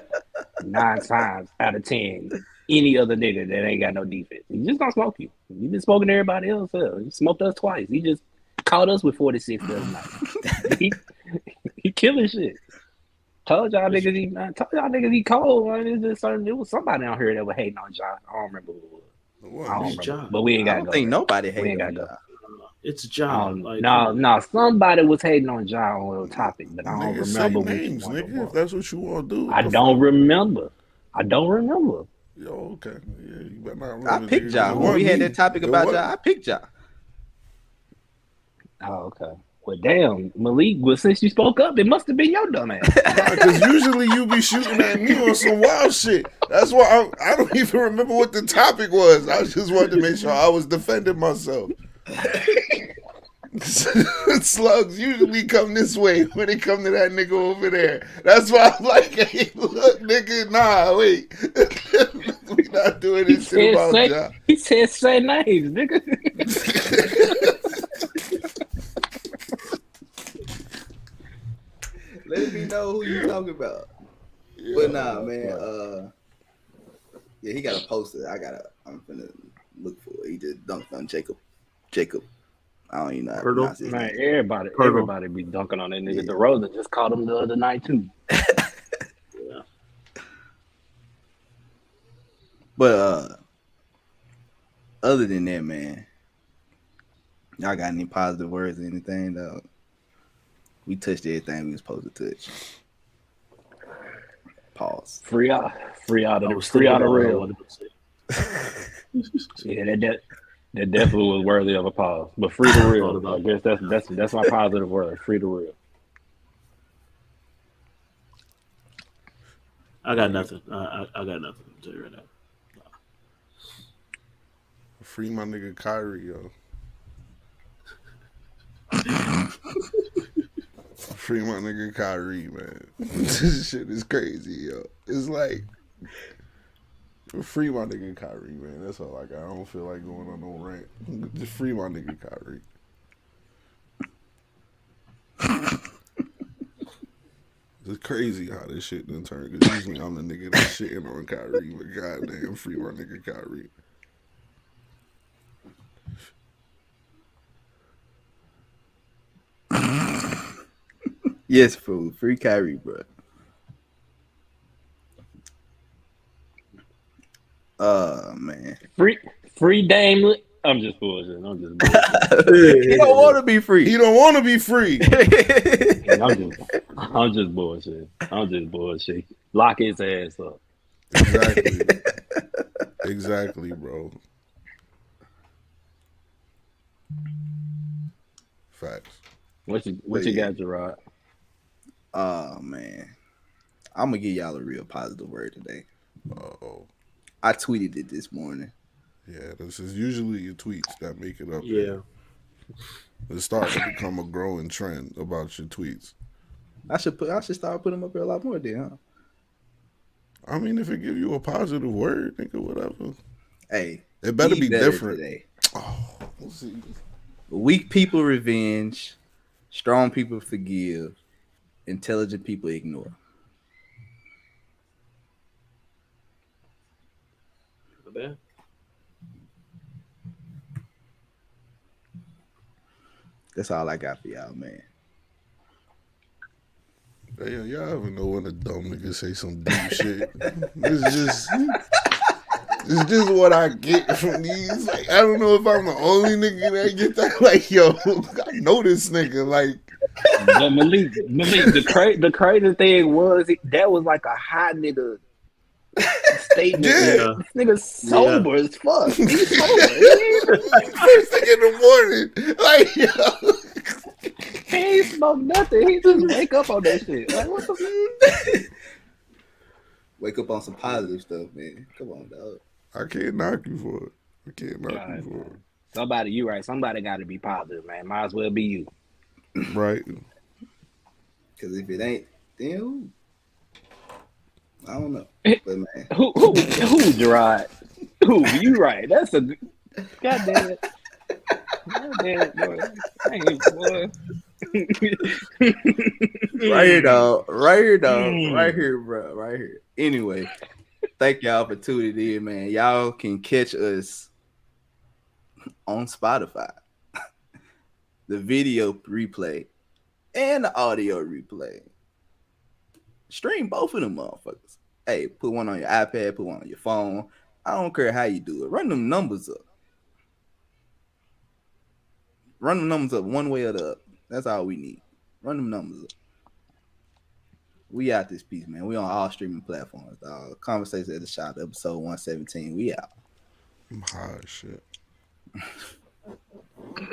9 times out of 10 any other nigga that ain't got no defense. He just gonna smoke you. He been smoking everybody else. He smoked us twice. He just caught us with 46 the other night. he killing shit. Told y'all niggas he cold. Man. It was somebody out here that was hating on Ja. I don't remember who it was. I don't remember. But we ain't got to go. I don't think nobody hating on Ja. It's Ja. No, somebody was hating on Ja on the topic, but I don't remember names, nigga. If that's what you want to do. I don't remember. Yo, okay. Yeah, you better not remember. I picked Ja. When we had that topic about Ja, I picked Ja. Oh, okay. Well, damn, Malik, since you spoke up, it must have been your dumb ass. Because usually you be shooting at me on some wild shit. That's why I don't even remember what the topic was. I just wanted to make sure I was defending myself. Slugs usually come this way when they come to that nigga over there. That's why I'm like, hey, look, nigga, nah, wait. We not doing this shit about Ja. He said say names, nigga. Let me know who you talking about. Yeah, but nah, man. Yeah, he got a poster. I'm finna look for it. He just dunked on Jacob. I don't even know how to pronounce his name. Everybody be dunking on that nigga. Yeah. DeRozan just caught him the other night too. Yeah. But other than that, man, y'all got any positive words or anything though? We touched everything we was supposed to touch. Pause. Free out of real. Yeah, that definitely was worthy of a pause. But free to real. I guess that's my positive word. Free to real. I got nothing. I got nothing to tell you right now. Free my nigga Kyrie, yo. Free my nigga Kyrie, man. This shit is crazy, yo. It's like, free my nigga Kyrie, man. That's all I got. I don't feel like going on no rant. Just free my nigga Kyrie. It's crazy how this shit done turned. Because usually I'm the nigga that's shitting on Kyrie, but goddamn, free my nigga Kyrie. Yes, fool. Free Kyrie, bro. Man. Free Dame. I'm just bullshit. He don't want to be free. He don't want to be free. I'm just bullshit. Lock his ass up. Exactly, bro. Facts. What you got, Jarrod? Oh man, I'm gonna give y'all a real positive word today. Uh-oh. I tweeted it this morning. Yeah, this is usually your tweets that make it up. Yeah. It's starting to become a growing trend about your tweets. I should start putting them up there a lot more then, huh? I mean, if it give you a positive word, think of whatever. Hey, it better be different. Today. Oh, we'll see. Weak people revenge, strong people forgive, intelligent people ignore. Bad. That's all I got for y'all, man. Hey, y'all ever know when a dumb nigga say some deep shit? It's just what I get from these. Like, I don't know if I'm the only nigga that get that. Like, yo, I know this nigga. Like, but Malik, the crazy thing was that was like a hot nigga statement. Yeah. This nigga's sober as fuck. He's sober. First thing in the morning. Like, yo. He's smoke nothing. He just wake up on that shit. Like what the Wake up on some positive stuff, man. Come on, dog. I can't knock you for it. I can't knock you for it. Somebody, you right. Somebody got to be positive, man. Might as well be you. Right. Because if it ain't, then who? I don't know. But man, Who, Jarrod? Who? You right. That's a. God damn it. God damn it, boy. Dang, boy. right here, dog. Right here, dog. Right here, bro. Right here. Anyway, thank y'all for tuning in, man. Y'all can catch us on Spotify, the video replay and the audio replay. Stream both of them motherfuckers. Hey, put one on your iPad, put one on your phone. I don't care how you do it. Run them numbers up. Run them numbers up one way or the other. That's all we need. Run them numbers up. We out this piece, man. We on all streaming platforms, dog. Conversations at the Shop, episode 117. We out. I'm high as shit.